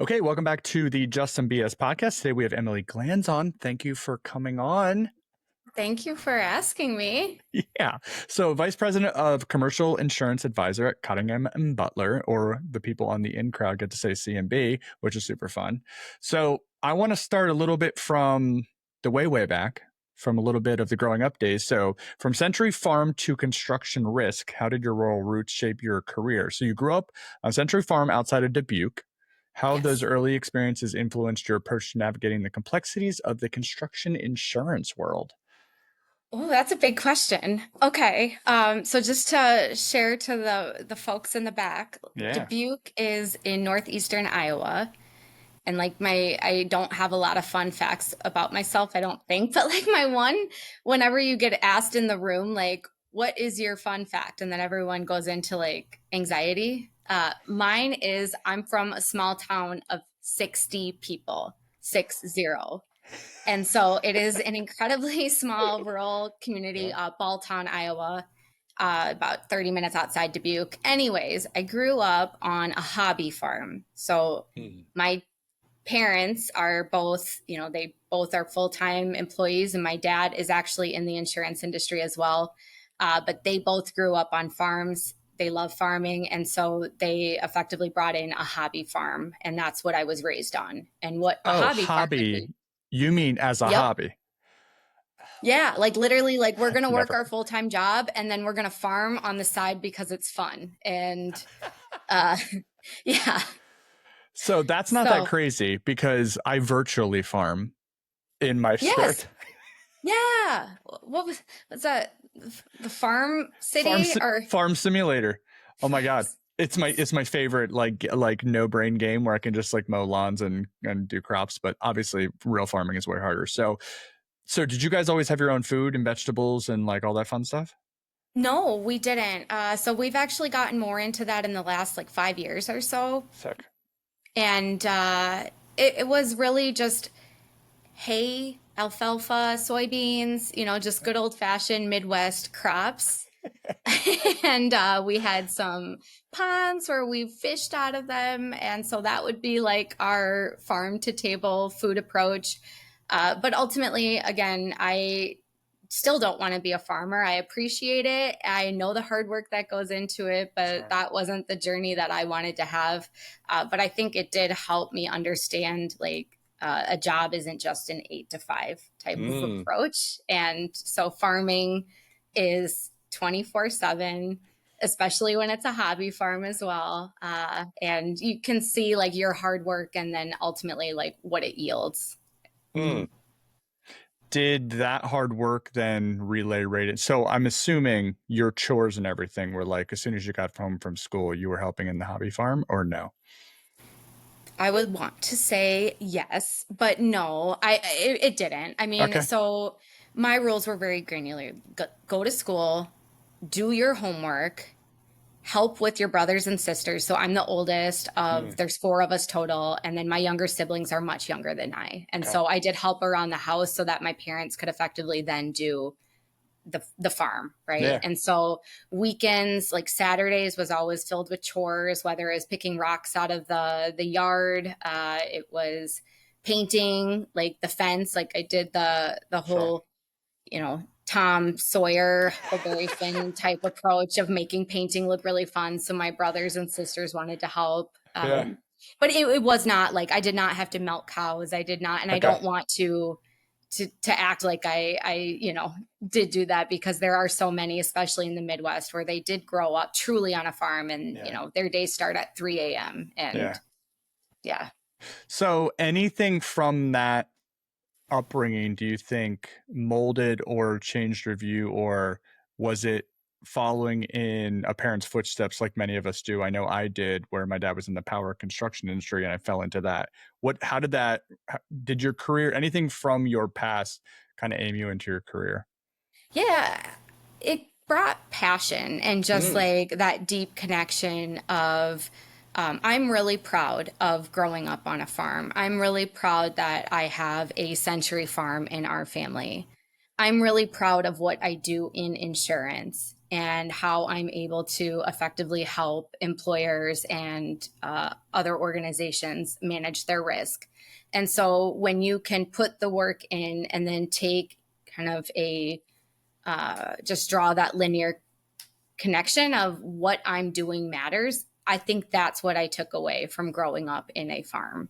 Okay, welcome back to the Just Some BS podcast. Today we have Emily Glanz on. Thank you for coming on. Thank you for asking me. Yeah. So, Vice President of Commercial Insurance Advisor at Cunningham and Butler, or the people on the in crowd get to say CMB, which is super fun. So, I want to start a little bit from the way back, from a little bit of the growing up days. So, from Century Farm to construction risk, how did your rural roots shape your career? So, you grew up on Century Farm outside of Dubuque. How have those Yes. early experiences influenced your approach to navigating the complexities of the construction insurance world? Oh, that's a big question. Okay. So just to share to the folks in the back, Yeah. Dubuque is in northeastern Iowa. And I don't have a lot of fun facts about myself, I don't think, but like my one, whenever you get asked in the room, like, what is your fun fact? And then everyone goes into like anxiety. Mine is I'm from a small town of 60 people, 60. And so it is an incredibly small rural community, Balltown, Iowa, about 30 minutes outside Dubuque. Anyways, I grew up on a hobby farm. So my parents are both, they both are full-time employees, and my dad is actually in the insurance industry as well. But they both grew up on farms. They love farming. And so they effectively brought in a hobby farm. And that's what I was raised on. And what a hobby farm is. Hobby. You mean as a Yep. hobby? Yeah, like literally, like we're gonna work Never. our full-time job and then we're gonna farm on the side because it's fun. And yeah. So that's not that So crazy because I virtually farm in my spare yes. time. Yeah. What's that? The farm city or Farm simulator. Oh my god. It's my favorite like no brain game where I can just like mow lawns and do crops, but obviously real farming is way harder. So did you guys always have your own food and vegetables and like all that fun stuff? No, we didn't. So we've actually gotten more into that in the last like 5 years or so. Sick. And it was really just hay, alfalfa, soybeans, just good old fashioned Midwest crops. And we had some ponds where we fished out of them. And so that would be like our farm to table food approach. But ultimately, again, I still don't want to be a farmer. I appreciate it. I know the hard work that goes into it, but Sure. that wasn't the journey that I wanted to have. But I think it did help me understand like a job isn't just an 8 to 5 type of approach. And so farming is 24/7, especially when it's a hobby farm as well. And you can see like your hard work and then ultimately like what it yields. Did that hard work then relay rated? So I'm assuming your chores and everything were like as soon as you got home from school, you were helping in the hobby farm, or no? I would want to say yes, but no, it didn't. I mean, Okay. so my rules were very granular. Go to school, do your homework, help with your brothers and sisters. So I'm the oldest of, there's 4 of us total. And then my younger siblings are much younger than I. And Okay. so I did help around the house so that my parents could effectively then do the farm, right? Yeah. And so weekends, like Saturdays was always filled with chores, whether it was picking rocks out of the yard, it was painting like the fence, like I did the whole, Tom Sawyer, Huckleberry Finn type approach of making painting look really fun. So my brothers and sisters wanted to help. Yeah. But it was not like I did not have to milk cows. I did not, and I Okay. don't want to act like I did do that, because there are so many, especially in the Midwest, where they did grow up truly on a farm and their days start at 3 a.m. and yeah. So anything from that upbringing do you think molded or changed your view, or was it following in a parent's footsteps like many of us do? I know I did, where my dad was in the power construction industry and I fell into that. Did your career, anything from your past kind of aim you into your career? Yeah, it brought passion and just like that deep connection of I'm really proud of growing up on a farm. I'm really proud that I have a century farm in our family. I'm really proud of what I do in insurance. and how I'm able to effectively help employers and other organizations manage their risk. And so when you can put the work in and then take kind of a just draw that linear connection of what I'm doing matters, I think that's what I took away from growing up in a farm.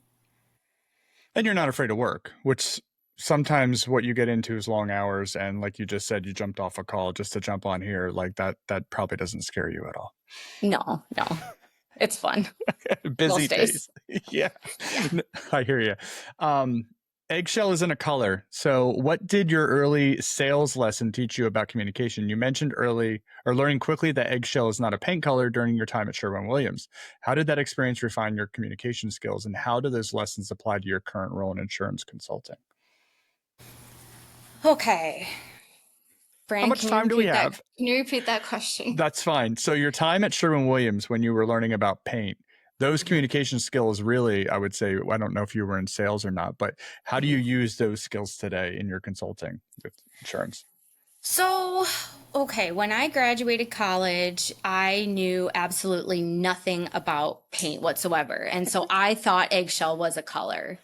And you're not afraid to work, which sometimes what you get into is long hours. And like you just said, you jumped off a call just to jump on here. Like that probably doesn't scare you at all. No, it's fun. Busy Most days. days. Yeah. Yeah. I hear you. Eggshell isn't a color. So what did your early sales lesson teach you about communication? You mentioned early or learning quickly that eggshell is not a paint color during your time at Sherwin-Williams. How did that experience refine your communication skills, and how do those lessons apply to your current role in insurance consulting? Okay. How Brandon, much time do we have? Can you repeat that question? That's fine. So your time at Sherwin-Williams when you were learning about paint, those communication skills really, I would say, I don't know if you were in sales or not, but how do you use those skills today in your consulting with insurance? So, okay, when I graduated college, I knew absolutely nothing about paint whatsoever. And so I thought eggshell was a color.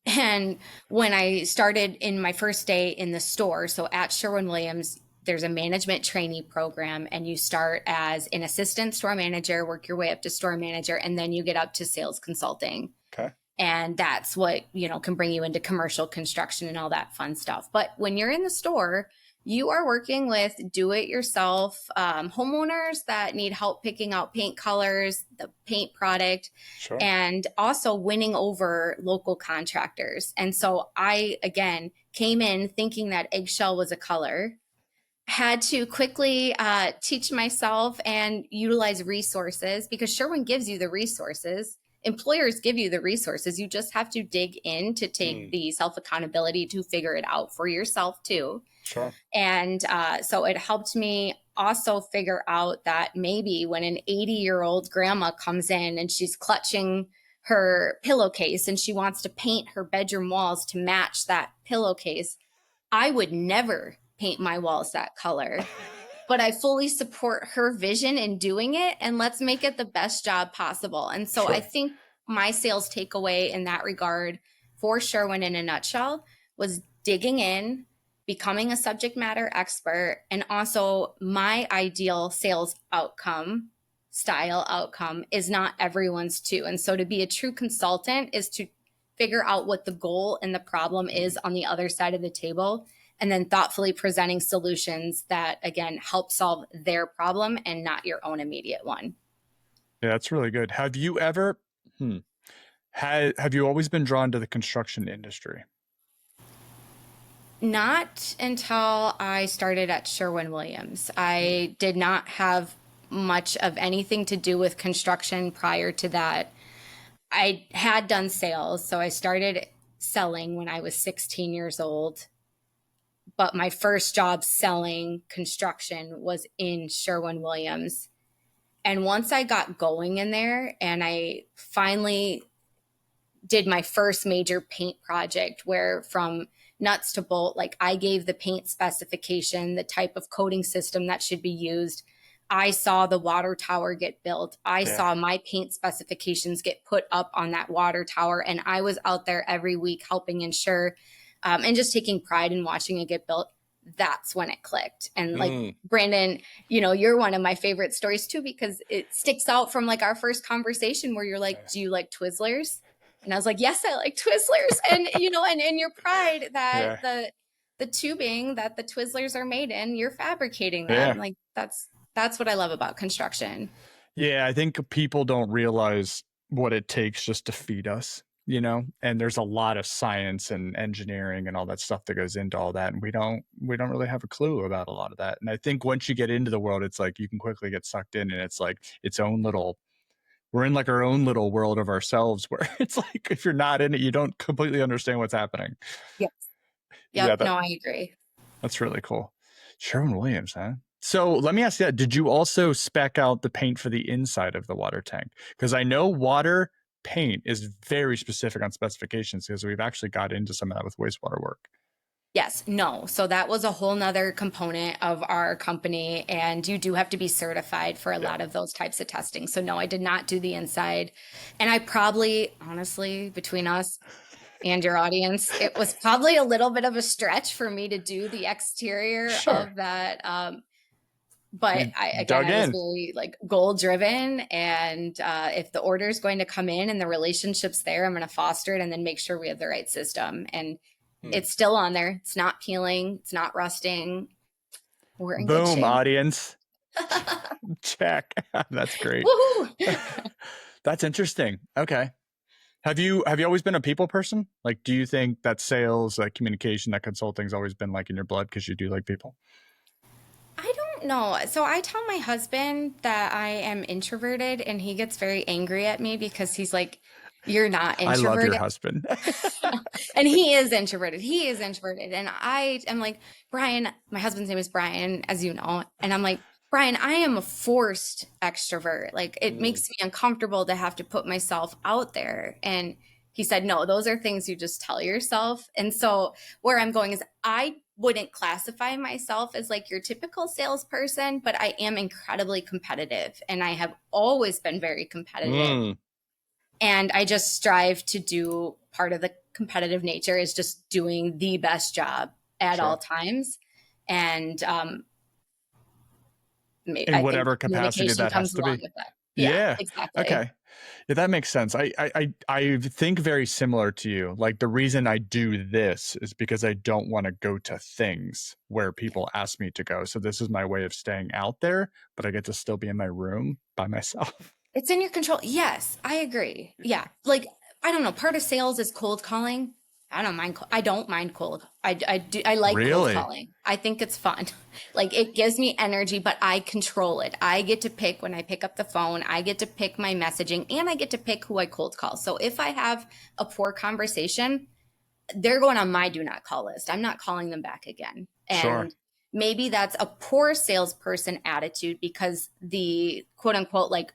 And when I started in my first day in the store, so at Sherwin-Williams, there's a management trainee program, and you start as an assistant store manager, work your way up to store manager, and then you get up to sales consulting. Okay. And that's what, can bring you into commercial construction and all that fun stuff. But when you're in the store, you are working with do-it-yourself homeowners that need help picking out paint colors, the paint product, Sure. and also winning over local contractors. And so I, again, came in thinking that eggshell was a color, had to quickly teach myself and utilize resources, because Sherwin gives you the resources. Employers give you the resources. You just have to dig in to take the self-accountability to figure it out for yourself too. Sure. And so it helped me also figure out that maybe when an 80-year-old grandma comes in and she's clutching her pillowcase and she wants to paint her bedroom walls to match that pillowcase, I would never paint my walls that color. But I fully support her vision in doing it, and let's make it the best job possible. And so Sure. I think my sales takeaway in that regard for Sherwin in a nutshell was digging in, becoming a subject matter expert, and also my ideal sales style outcome is not everyone's too. And so to be a true consultant is to figure out what the goal and the problem is on the other side of the table, and then thoughtfully presenting solutions that, again, help solve their problem and not your own immediate one. Yeah, that's really good. Have you ever, have you always been drawn to the construction industry? Not until I started at Sherwin-Williams. I did not have much of anything to do with construction prior to that. I had done sales, so I started selling when I was 16 years old. But my first job selling construction was in Sherwin-Williams. And once I got going in there and I finally did my first major paint project, where from nuts to bolt, like I gave the paint specification, the type of coating system that should be used. I saw the water tower get built. I saw my paint specifications get put up on that water tower. And I was out there every week helping ensure and just taking pride in watching it get built. That's when it clicked. And like Brandon, you're one of my favorite stories too, because it sticks out from like our first conversation where you're like, do you like Twizzlers? And I was like, yes, I like Twizzlers. And, and in your pride that the tubing that the Twizzlers are made in, you're fabricating that. Like that's what I love about construction. Yeah, I think people don't realize what it takes just to feed us, and there's a lot of science and engineering and all that stuff that goes into all that. And we don't really have a clue about a lot of that. And I think once you get into the world, it's like you can quickly get sucked in, and it's like we're in like our own little world of ourselves where it's like, if you're not in it, you don't completely understand what's happening. Yes. Yep. No, I agree. That's really cool. Sherwin-Williams, huh? So let me ask you that. Did you also spec out the paint for the inside of the water tank? Because I know water paint is very specific on specifications, because we've actually got into some of that with wastewater work. Yes, no. So that was a whole nother component of our company. And you do have to be certified for a Yeah. lot of those types of testing. So no, I did not do the inside. And I probably, honestly, between us and your audience, it was probably a little bit of a stretch for me to do the exterior Sure. of that. But You again, dug I was in. very like goal driven. And if the order is going to come in and the relationship's there, I'm going to foster it and then make sure we have the right system. And Hmm. it's still on there. It's not peeling. It's not rusting. We're in good Boom, shape. audience. Check. That's great. Woohoo! That's interesting. Okay. Have you always been a people person? Like, do you think that sales, like communication, that consulting's always been like in your blood because you do like people? I don't know. So I tell my husband that I am introverted, and he gets very angry at me because he's like, "You're not I love your introverted." husband. And he is introverted. He is introverted. And I am like, Brian, my husband's name is Brian, as you know. And I'm like, Brian, I am a forced extrovert. Like, it Mm. makes me uncomfortable to have to put myself out there. And he said, no, those are things you just tell yourself. And so, where I'm going is, I wouldn't classify myself as like your typical salesperson, but I am incredibly competitive. And I have always been very competitive. Mm. And I just strive to do part of the competitive nature is just doing the best job at all Sure. times. And In I think whatever capacity communication that has comes to along be. with that. Yeah, Yeah. exactly. Okay. Yeah, that makes sense. I think very similar to you. Like the reason I do this is because I don't want to go to things where people ask me to go. So this is my way of staying out there, but I get to still be in my room by myself. It's in your control. Yes, I agree. Yeah. Like, I don't know. Part of sales is cold calling. I don't mind. I don't mind cold. I do. I like cold Really? calling. I think it's fun. Like, it gives me energy, but I control it. I get to pick when I pick up the phone. I get to pick my messaging, and I get to pick who I cold call. So if I have a poor conversation, they're going on my do not call list. I'm not calling them back again. Sure. And maybe that's a poor salesperson attitude, because the quote unquote like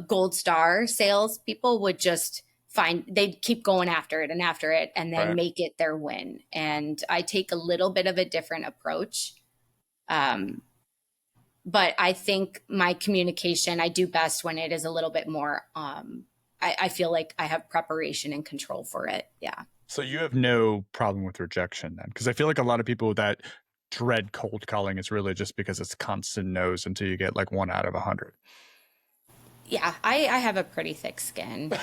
gold star sales people would just find they'd keep going after it and then Right. make it their win. And I take a little bit of a different approach. Um, but I think my communication, I do best when it is a little bit more, I feel like I have preparation and control for it. Yeah. So you have no problem with rejection then? Because I feel like a lot of people that dread cold calling is really just because it's constant no's until you get like 1 out of 100. Yeah, I have a pretty thick skin.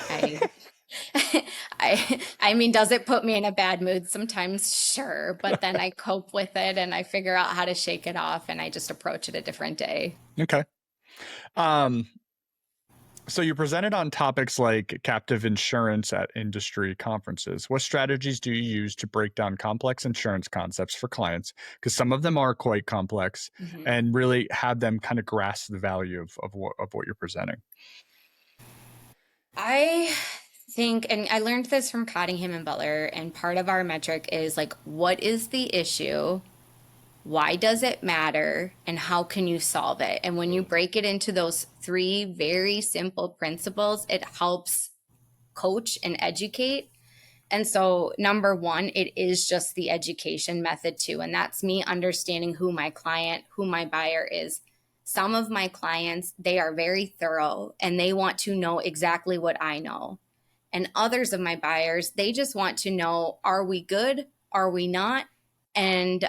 I mean, does it put me in a bad mood sometimes? Sure, but then I cope with it and I figure out how to shake it off, and I just approach it a different day. Okay. Um, so you presented on topics like captive insurance at industry conferences. What strategies do you use to break down complex insurance concepts for clients? Because some of them are quite complex, Mhm. and really have them kind of grasp the value of what you're presenting. I think, and I learned this from Cottingham and Butler, and part of our metric is like, what is the issue? Why does it matter? And how can you solve it? And when you break it into those three very simple principles, it helps coach and educate. And so, number one, it is just the education method too. And that's me understanding who my client, who my buyer is. Some of my clients, they are very thorough and they want to know exactly what I know. And others of my buyers, they just want to know, are we good? Are we not? And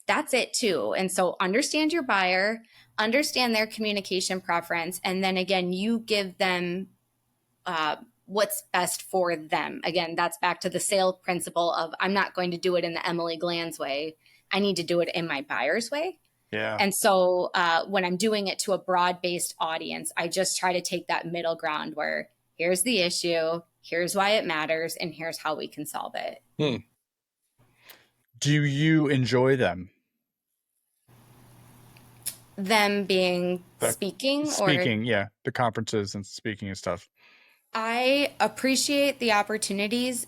that's it too. And so, understand your buyer, understand their communication preference. And then again, you give them what's best for them. Again, that's back to the sale principle of, I'm not going to do it in the Emily Glanz way. I need to do it in my buyer's way. Yeah. And so when I'm doing it to a broad based audience, I just try to take that middle ground where here's the issue, here's why it matters, and here's how we can solve it. Hmm. Do you enjoy them? Them being The speaking, or speaking, yeah, the conferences and speaking and stuff. I appreciate the opportunities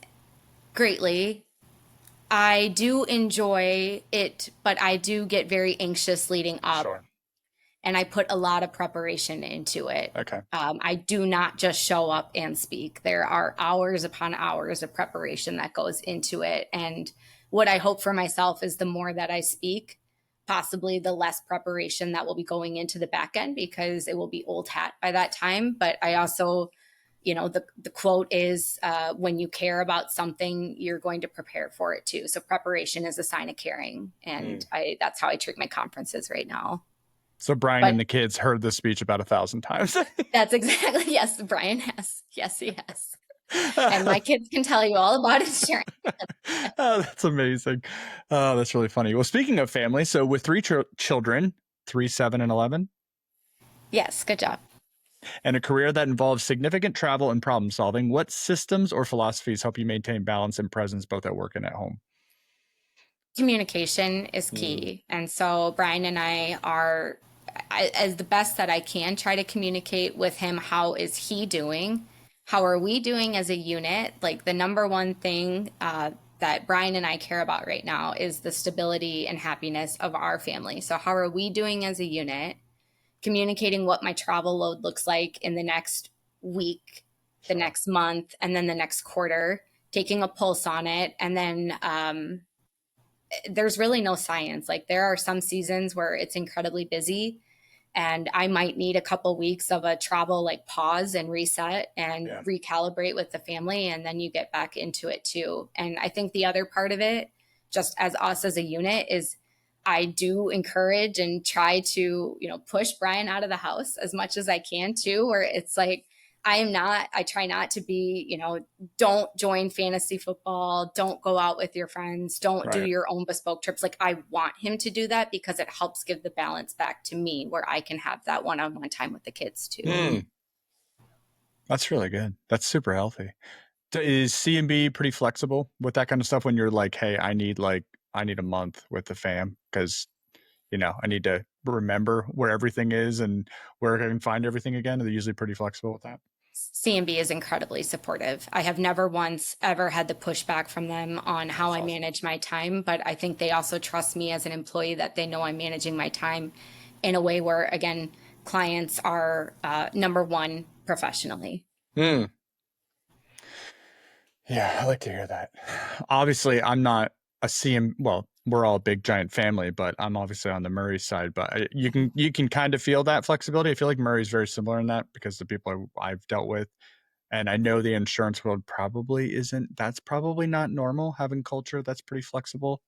greatly. I do enjoy it, but I do get very anxious leading up. Sure. and I put a lot of preparation into it. Okay. I do not just show up and speak. There are hours upon hours of preparation that goes into it. And what I hope for myself is the more that I speak, possibly the less preparation that will be going into the back end, because it will be old hat by that time. But I also, the quote is, when you care about something, you're going to prepare for it too. So preparation is a sign of caring. And that's how I treat my conferences right now. So Brian But and the kids heard this speech about 1,000 times. that's exactly, yes, Brian has. Yes, he has. And my kids can tell you all about insurance. Oh, that's amazing. Oh, that's really funny. Well, speaking of family, so with three children, 3, 7, and 11, Yes, good job. and a career that involves significant travel and problem solving, what systems or philosophies help you maintain balance and presence both at work and at home? Communication is key. And so Brian and I are, as the best that I can, try to communicate with him. How is he doing? How are we doing as a unit? Like the number one thing that Brian and I care about right now is the stability and happiness of our family. So how are we doing as a unit? Communicating what my travel load looks like in the next week, the next month, and then the next quarter, taking a pulse on it. And then there's really no science. Like there are some seasons where it's incredibly busy and I might need a couple weeks of a travel like pause and reset and recalibrate with the family, and then you get back into it too. And I think the other part of it, just as us as a unit, is I do encourage and try to, push Brian out of the house as much as I can too, where it's like, I try not to be, don't join fantasy football, don't go out with your friends, don't do your own bespoke trips. Like I want him to do that because it helps give the balance back to me where I can have that one-on-one time with the kids too. That's really good. That's super healthy. Is C&B pretty flexible with that kind of stuff when you're like, hey, I need a month with the fam because, I need to remember where everything is and where I can find everything again? Are they usually pretty flexible with that? C&B is incredibly supportive. I have never once ever had the pushback from them on how I manage my time, but I think they also trust me as an employee, that they know I'm managing my time in a way where, again, clients are number one professionally. Yeah, I like to hear that. Obviously, I'm not a CM. Well, we're all a big giant family, but I'm obviously on the Murray side. But you can kind of feel that flexibility. I feel like Murray's very similar in that because the people I've dealt with, and I know the insurance world probably isn't. That's probably not normal, having culture that's pretty flexible.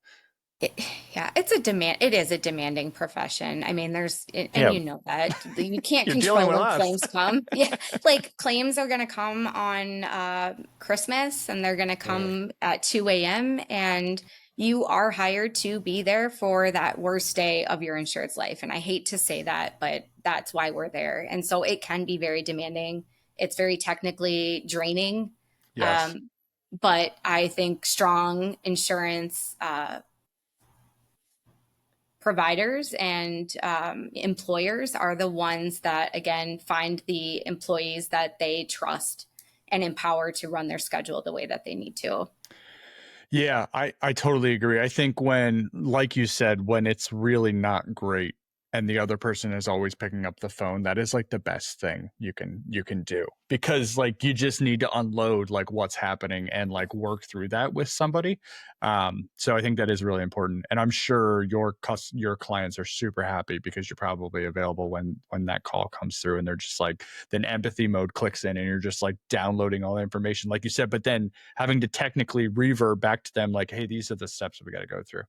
Yeah, it is a demanding profession. I mean, and Yeah, you know that you can't you're dealing control with when us. claims come. Yeah, like claims are going to come on Christmas, and they're going to come at 2 a.m. and you are hired to be there for that worst day of your insured's life. And I hate to say that, but that's why we're there. And so it can be very demanding. It's very technically draining. Yes. But I think strong insurance providers and employers are the ones that, again, find the employees that they trust and empower to run their schedule the way that they need to. Yeah, I totally agree. I think when, like you said, when it's really not great and the other person is always picking up the phone, that is like the best thing you can do, because like you just need to unload like what's happening and like work through that with somebody. So I think that is really important, and I'm sure your clients are super happy because you're probably available when that call comes through, and they're just like, then empathy mode clicks in and you're just like downloading all the information like you said, but then having to technically revert back to them like, hey, these are the steps we got to go through.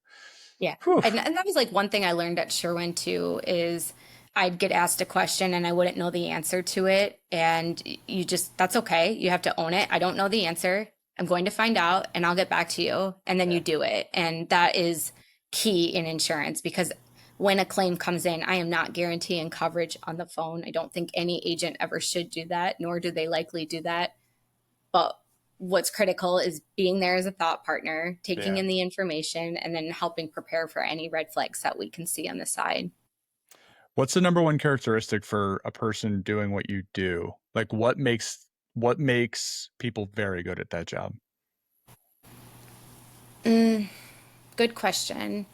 Yeah. Whew. And that was like one thing I learned at Sherwin too, is I'd get asked a question and I wouldn't know the answer to it. And that's okay. You have to own it. I don't know the answer. I'm going to find out and I'll get back to you. And then you do it. And that is key in insurance, because when a claim comes in, I am not guaranteeing coverage on the phone. I don't think any agent ever should do that, nor do they likely do that. But what's critical is being there as a thought partner, taking in the information, and then helping prepare for any red flags that we can see on the side. What's the number one characteristic for a person doing what you do? Like what makes people very good at that job? Good question.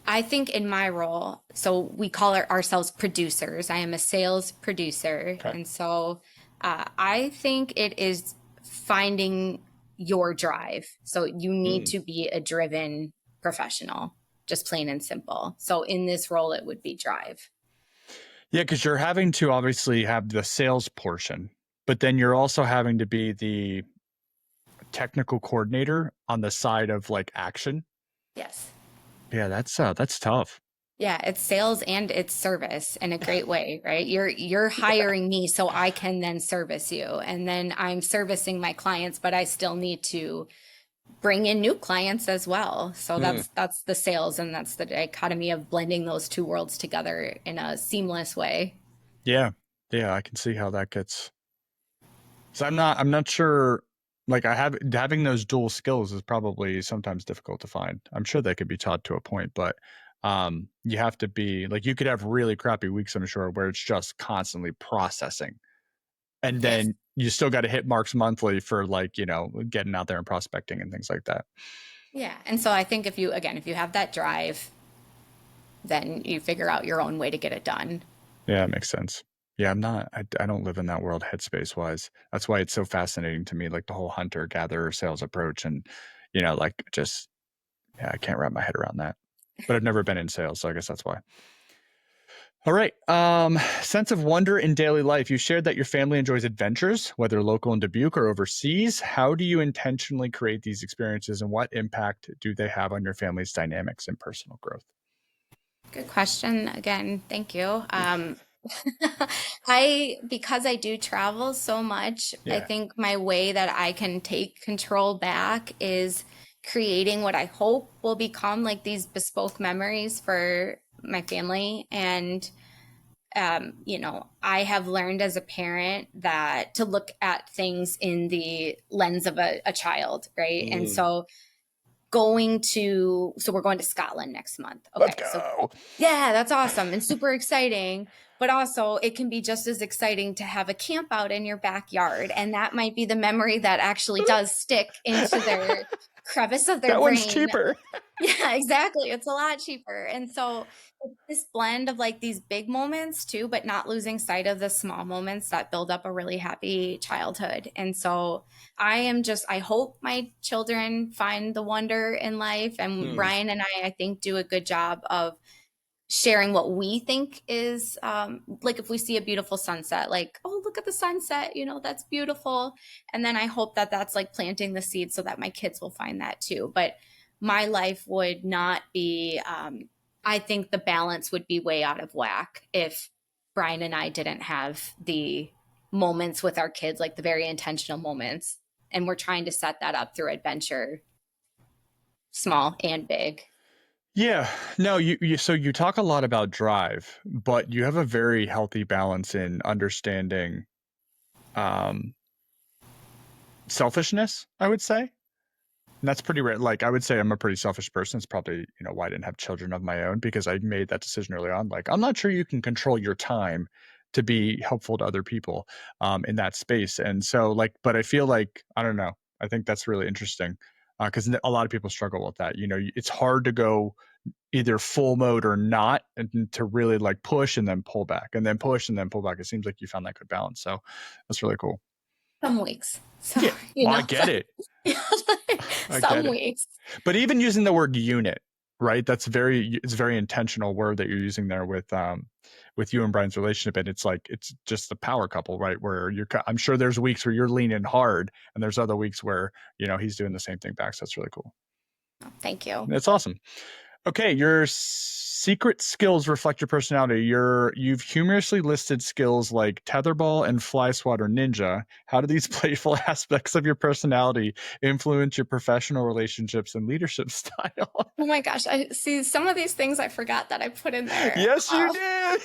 I think in my role, so we call ourselves producers. I am a sales producer. Okay. And so I think it is finding your drive. So you need Mm. to be a driven professional, just plain and simple. So in this role, it would be drive. Yeah, because you're having to obviously have the sales portion, but then you're also having to be the technical coordinator on the side of like action. Yes. Yeah, that's tough. Yeah, it's sales and it's service in a great way, right? You're hiring me so I can then service you. And then I'm servicing my clients, but I still need to bring in new clients as well. So Mm. that's the sales, and that's the dichotomy of blending those two worlds together in a seamless way. Yeah. Yeah, I can see how that gets. So I'm not sure, like having those dual skills is probably sometimes difficult to find. I'm sure they could be taught to a point, but you have to be like, you could have really crappy weeks, I'm sure, where it's just constantly processing. And Yes. then you still got to hit marks monthly for like, getting out there and prospecting and things like that. Yeah. And so I think if you have that drive, then you figure out your own way to get it done. Yeah, it makes sense. Yeah, I don't live in that world headspace wise. That's why it's so fascinating to me, like the whole hunter gatherer sales approach. And, like just, yeah, I can't wrap my head around that, but I've never been in sales. So I guess that's why. All right. Sense of wonder in daily life. You shared that your family enjoys adventures, whether local in Dubuque or overseas. How do you intentionally create these experiences, and what impact do they have on your family's dynamics and personal growth? Good question. Again, thank you. Because I do travel so much, I Yeah. think my way that I can take control back is creating what I hope will become like these bespoke memories for my family. And, I have learned as a parent that to look at things in the lens of a child, right? And Mm. so we're going to Scotland next month. Let's Okay. So go. yeah, that's awesome and super exciting. But also, it can be just as exciting to have a camp out in your backyard. And that might be the memory that actually does stick into their crevice of their That one's brain. cheaper. Yeah, exactly. It's a lot cheaper. And so it's this blend of like these big moments too, but not losing sight of the small moments that build up a really happy childhood. And so I hope my children find the wonder in life. And Mm. Brian and I think, do a good job of sharing what we think is like if we see a beautiful sunset, like, oh, look at the sunset, that's beautiful. And then I hope that that's like planting the seed so that my kids will find that too. But my life would not be, I think the balance would be way out of whack if Brian and I didn't have the moments with our kids, like the very intentional moments. And we're trying to set that up through adventure, small and big. Yeah, no, so you talk a lot about drive, but you have a very healthy balance in understanding um selfishness, I would say. And that's pretty rare. Like I would say I'm a pretty selfish person. It's probably, why I didn't have children of my own, because I made that decision early on. Like, I'm not sure you can control your time to be helpful to other people in that space. And so like, but I feel like, I don't know, I think that's really interesting because a lot of people struggle with that. It's hard to go either full mode or not, and to really like push and then pull back and then push and then pull back. It seems like you found that good balance. So that's really cool. Some weeks. So, Yeah. Well, I get it. I get some it. weeks. But even using the word unit, right? It's very intentional word that you're using there with you and Brian's relationship. And it's just the power couple, right? Where I'm sure there's weeks where you're leaning hard and there's other weeks where, he's doing the same thing back. So that's really cool. Thank you. That's awesome. Okay, your secret skills reflect your personality. You've humorously listed skills like tetherball and fly swatter ninja. How do these playful aspects of your personality influence your professional relationships and leadership style? Oh my gosh. I see some of these things I forgot that I put in there. Yes, you did.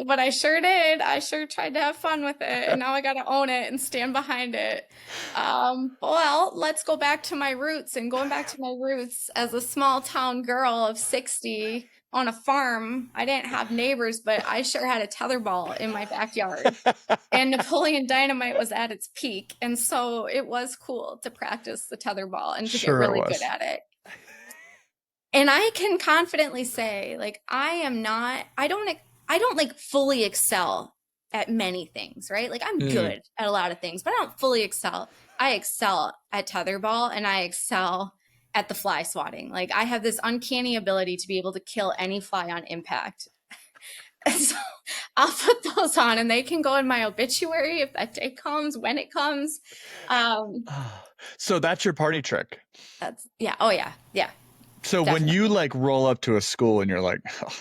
But I sure did. I sure tried to have fun with it. And now I got to own it and stand behind it. Well, let's go back to my roots. And going back to my roots as a small town girl of 60 on a farm, I didn't have neighbors, but I sure had a tetherball in my backyard. And Napoleon Dynamite was at its peak. And so it was cool to practice the tetherball and to get Sure it really good was. at it. And I can confidently say, like, I don't like fully excel at many things, right? Like, I'm Mm. good at a lot of things, but I don't fully excel. I excel at tetherball and I excel at the fly swatting. Like, I have this uncanny ability to be able to kill any fly on impact. And so I'll put those on and they can go in my obituary if that day comes, when it comes. Um, So that's your party trick. that's, yeah. Oh, yeah. Yeah. So when you Definitely. like roll up to a school and you're like, oh,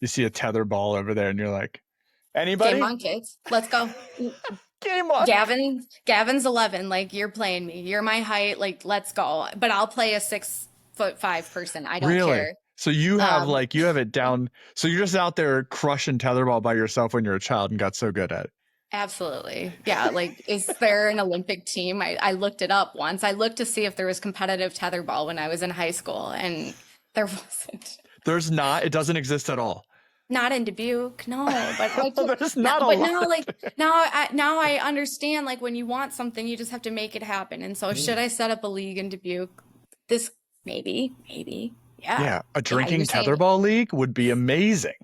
you see a tether ball over there and you're like, Game anybody? on, kids. Let's go. Game on. Gavin's 11. Like, you're playing me. You're my height. Like, let's go. But I'll play a 6'5" person. I don't Really? care. So you have Um, like you have it down. So you're just out there crushing tetherball by yourself when you're a child and got so good at it. Absolutely. Yeah. Like, is there an Olympic team? I looked it up once. I looked to see if there was competitive tetherball when I was in high school, and there wasn't. There's not. It doesn't exist at all. Not in Dubuque, no. But like, There's now, not a but lot. now, like now I understand. Like, when you want something, you just have to make it happen. And so, should I set up a league in Dubuque? This maybe, yeah, Yeah, a yeah. drinking You're saying. tetherball league would be amazing.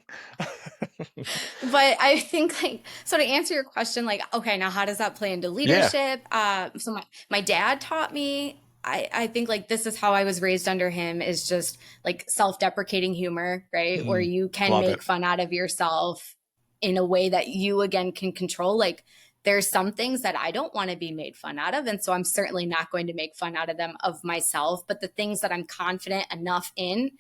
But I think, like, so to answer your question, like, okay, now how does that play into Yeah. leadership? So my dad taught me, I think, like, this is how I was raised under him, is just like self-deprecating humor, right? Where Mm, you can love it. make fun out of yourself in a way that you again can control. Like, there's some things that I don't want to be made fun out of. And so I'm certainly not going to make fun out of them of myself. But the things that I'm confident enough in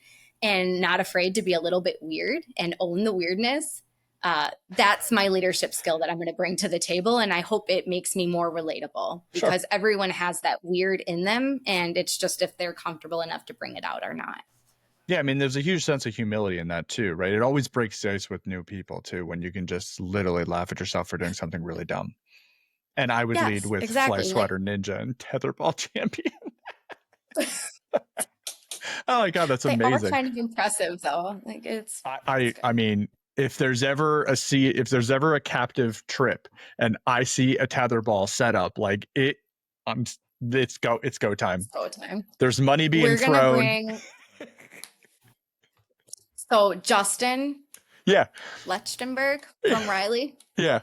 and not afraid to be a little bit weird and own the weirdness, that's my leadership skill that I'm going to bring to the table. And I hope it makes me more relatable, Sure. because everyone has that weird in them. And it's just if they're comfortable enough to bring it out or not. Yeah, I mean, there's a huge sense of humility in that too, right? It always breaks the ice with new people too, when you can just literally laugh at yourself for doing something really dumb. And I would lead Yes, with Fly exactly. Like, Swatter Ninja and Tetherball Champion. Oh my God, that's they are amazing. kind of impressive, though. Like, it's I good. mean, if there's ever a captive trip and I see a tetherball set up, like I'm it's go time. So time. There's money being We're gonna thrown. bring so Justin Yeah, Lechtenberg from Riley. yeah,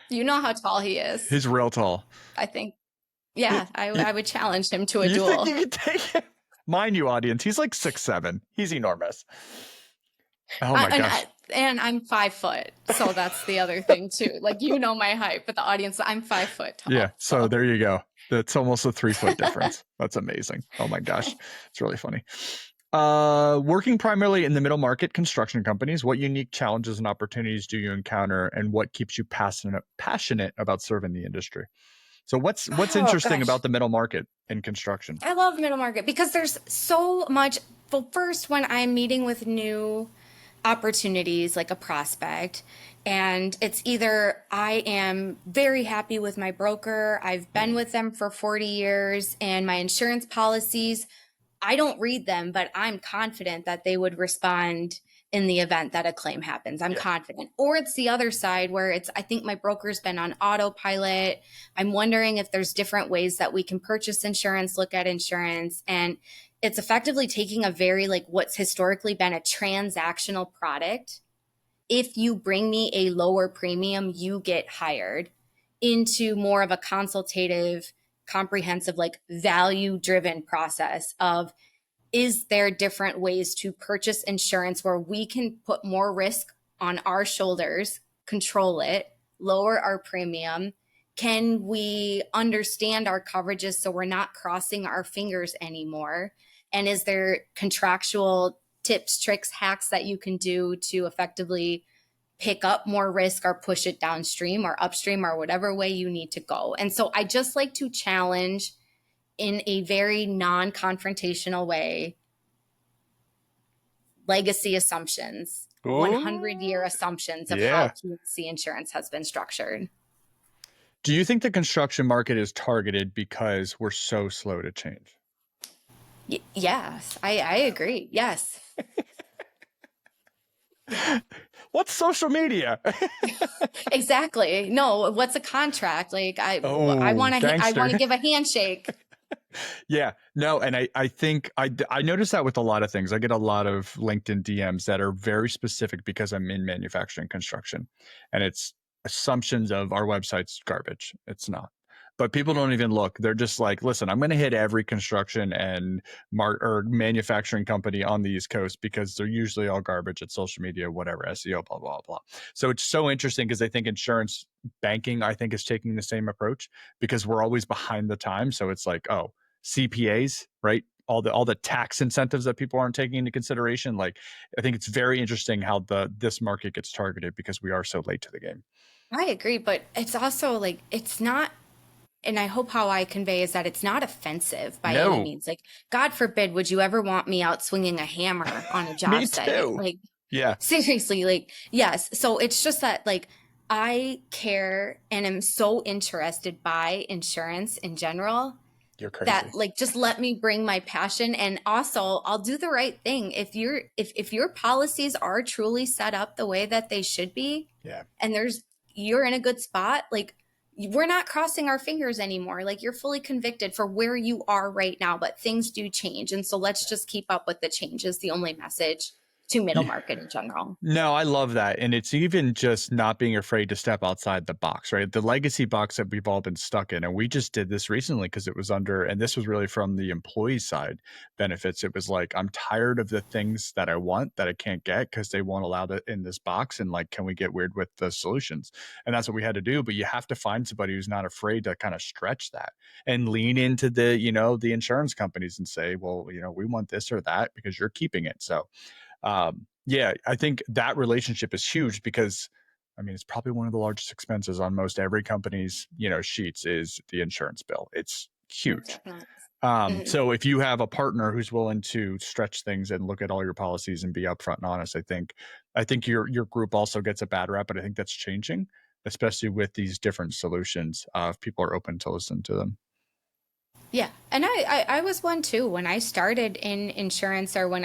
You know how tall he is. he's real tall. I think, yeah, You, I would challenge him to a you think duel. you could take him? Mind you, audience, he's like 6'7". He's enormous. Oh my And gosh. I'm 5 foot, so that's the other thing too. Like, you know my height, but the audience, I'm 5 foot Yeah, tall. so So there you go. That's almost a 3 foot difference. That's amazing. Oh my gosh. It's really funny. Working primarily in the middle market construction companies, what unique challenges and opportunities do you encounter, and what keeps you passionate about serving the industry? So what's oh interesting gosh, about the middle market in construction? I love middle market because there's so much. Well, first, when I'm meeting with new opportunities, like a prospect, and it's either I am very happy with my broker, I've been with them for 40 years, and my insurance policies, I don't read them, but I'm confident that they would respond in the event that a claim happens. I'm Yeah. confident. Or it's the other side where it's, I think my broker's been on autopilot. I'm wondering if there's different ways that we can purchase insurance, look at insurance. And it's effectively taking a very, like, what's historically been a transactional product. If you bring me a lower premium, you get hired, into more of a consultative, comprehensive, like, value driven process of, is there different ways to purchase insurance where we can put more risk on our shoulders, control it, lower our premium? Can we understand our coverages so we're not crossing our fingers anymore? And is there contractual tips, tricks, hacks that you can do to effectively pick up more risk or push it downstream or upstream or whatever way you need to go? And so I just like to challenge in a very non-confrontational way legacy assumptions, Oh, 100-year assumptions of how yeah. P&C insurance has been structured. Do you think the construction market is targeted because we're so slow to change? Yes, I agree. Yes. What's social media? Exactly. No, what's a contract? Like, I Oh, want to gangster. give a handshake. Yeah, no, and I think I notice that with a lot of things. I get a lot of LinkedIn DMs that are very specific because I'm in manufacturing construction, and it's assumptions of our website's garbage. It's not. But people don't even look. They're just like, listen, I'm going to hit every construction and or manufacturing company on the East Coast because they're usually all garbage at social media, whatever, SEO, blah, blah, blah. So it's so interesting because I think insurance banking, I think, is taking the same approach because we're always behind the time. So it's like, oh, CPAs, right? All the tax incentives that people aren't taking into consideration. Like, I think it's very interesting how this market gets targeted because we are so late to the game. I agree, but it's also like it's not, and I hope how I convey is that it's not offensive by any No, means. Like, God forbid, would you ever want me out swinging a hammer on a job me site? too. Like, Yeah, seriously, like, yes. So it's just that, like, I care and am so interested by insurance in general you're that, crazy. like, just let me bring my passion, and also I'll do the right thing. If your policies are truly set up the way that they should be, Yeah. and you're in a good spot, like, we're not crossing our fingers anymore. Like, you're fully convicted for where you are right now, but things do change. And so let's just keep up with the change is the only message to middle Yeah. market in general. No, I love that. And it's even just not being afraid to step outside the box, right? The legacy box that we've all been stuck in. And we just did this recently because it was under, and this was really from the employee side benefits. It was like, I'm tired of the things that I want that I can't get because they won't allow it in this box. And like, can we get weird with the solutions? And that's what we had to do. But you have to find somebody who's not afraid to kind of stretch that and lean into the insurance companies and say, well, we want this or that because you're keeping it. So, yeah, I think that relationship is huge because I mean, it's probably one of the largest expenses on most every company's, sheets is the insurance bill. It's huge. Definitely. Mhm. So if you have a partner who's willing to stretch things and look at all your policies and be upfront and honest, I think your group also gets a bad rap, but I think that's changing, especially with these different solutions. If people are open to listen to them. Yeah. And I was one too. When I started in insurance, or when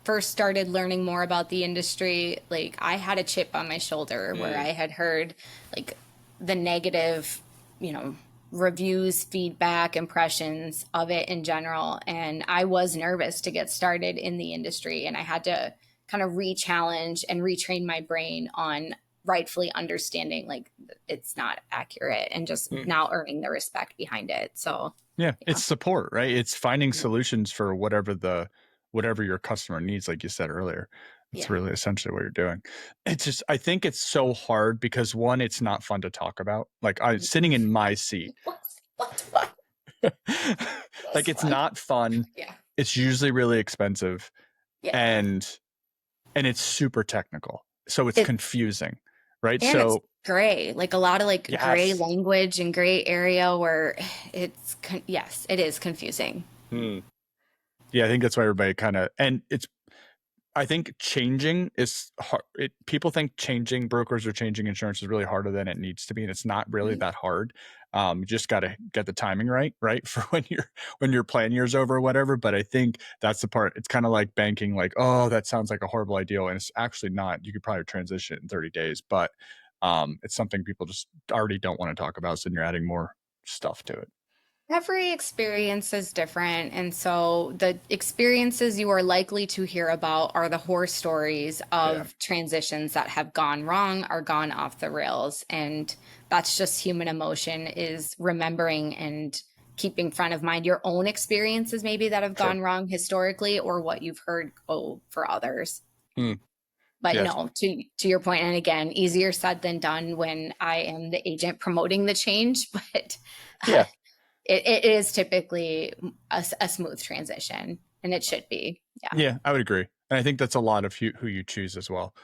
first started learning more about the industry, like, I had a chip on my shoulder where I had heard, like, the negative, you know, reviews, feedback, impressions of it in general. And I was nervous to get started in the industry. And I had to kind of re-challenge and retrain my brain on rightfully understanding, like, it's not accurate, and just now earning the respect behind it. So, Yeah, yeah. it's support, right? It's finding solutions for whatever your customer needs, like you said earlier. It's Yeah. really essentially what you're doing. It's just I think it's so hard because one, it's not fun to talk about. Like I sitting in my seat, What? like That's it's fun. not fun. Yeah. It's usually really expensive Yeah. and it's super technical. So it's It confusing, right? and it's So gray, like a lot of, like, gray yes. language and gray area where yes, it is confusing. Hmm. Yeah, I think that's why everybody kind of and it's I think changing is hard. People think changing brokers or changing insurance is really harder than it needs to be, and it's not really Mhm. that hard. You just got to get the timing right, right, for when your plan year's over or whatever. But I think that's the part. It's kind of like banking. Like, oh, that sounds like a horrible idea, and it's actually not. You could probably transition it in 30 days, but it's something people just already don't want to talk about. So then you're adding more stuff to it. Every experience is different. And so the experiences you are likely to hear about are the horror stories Yeah, of transitions that have gone wrong or gone off the rails. And that's just human emotion, is remembering and keeping front of mind your own experiences, maybe, that have sure. gone wrong historically, or what you've heard go for others. Mm, But yes. no, to your point, and again, easier said than done when I am the agent promoting the change, but uh, Yeah. it is typically a smooth transition, and it should be. Yeah. Yeah, I would agree. And I think that's a lot of who you choose as well.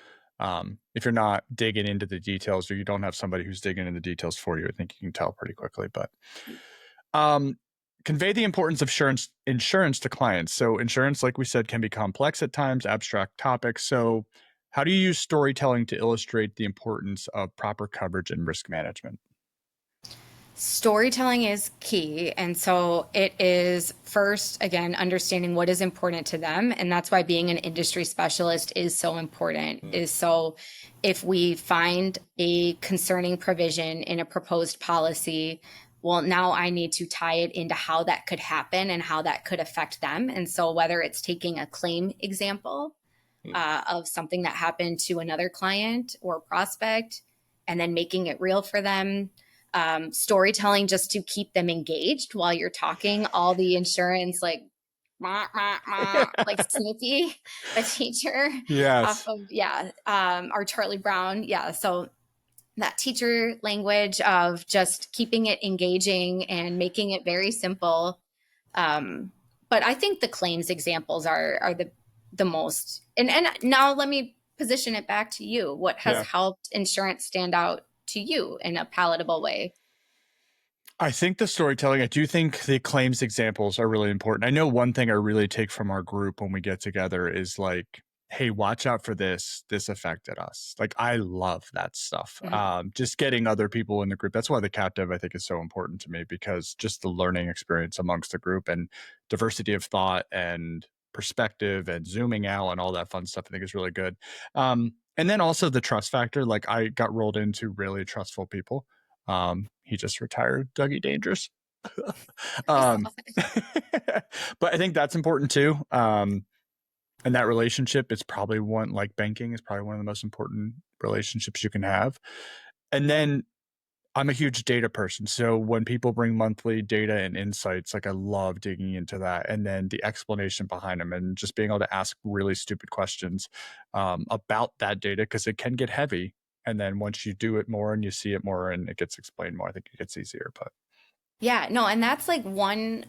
If you're not digging into the details or you don't have somebody who's digging into the details for you, I think you can tell pretty quickly. But um, convey the importance of insurance to clients. So insurance, like we said, can be complex at times, abstract topics. So how do you use storytelling to illustrate the importance of proper coverage and risk management? Storytelling is key. And so it is, first, again, understanding what is important to them. And that's why being an industry specialist is so important. Is so if we find a concerning provision in a proposed policy, well, now I need to tie it into how that could happen and how that could affect them. And so whether it's taking a claim example of something that happened to another client or prospect and then making it real for them, storytelling just to keep them engaged while you're talking, all the insurance like like Snoopy, the teacher off Yes. of or Charlie Brown. Yeah. So that teacher language of just keeping it engaging and making it very simple. But I think the claims examples are the most. And now let me position it back to you. What has Yeah. helped insurance stand out to you in a palatable way? I think the storytelling, I do think the claims examples are really important. I know one thing I really take from our group when we get together is like, hey, watch out for this. This affected us. Like, I love that stuff. Mhm. Just getting other people in the group. That's why the captive, I think, is so important to me, because just the learning experience amongst the group and diversity of thought and perspective and zooming out and all that fun stuff, I think is really good. And then also the trust factor. Like, I got rolled into really trustful people. He just retired, Dougie Dangerous. I saw um, it. but I think that's important too. And that relationship is probably one, like banking is probably one of the most important relationships you can have. And then I'm a huge data person. So when people bring monthly data and insights, like I love digging into that. And then the explanation behind them and just being able to ask really stupid questions about that data, because it can get heavy. And then once you do it more and you see it more and it gets explained more, I think it gets easier. But Yeah, no, and that's like one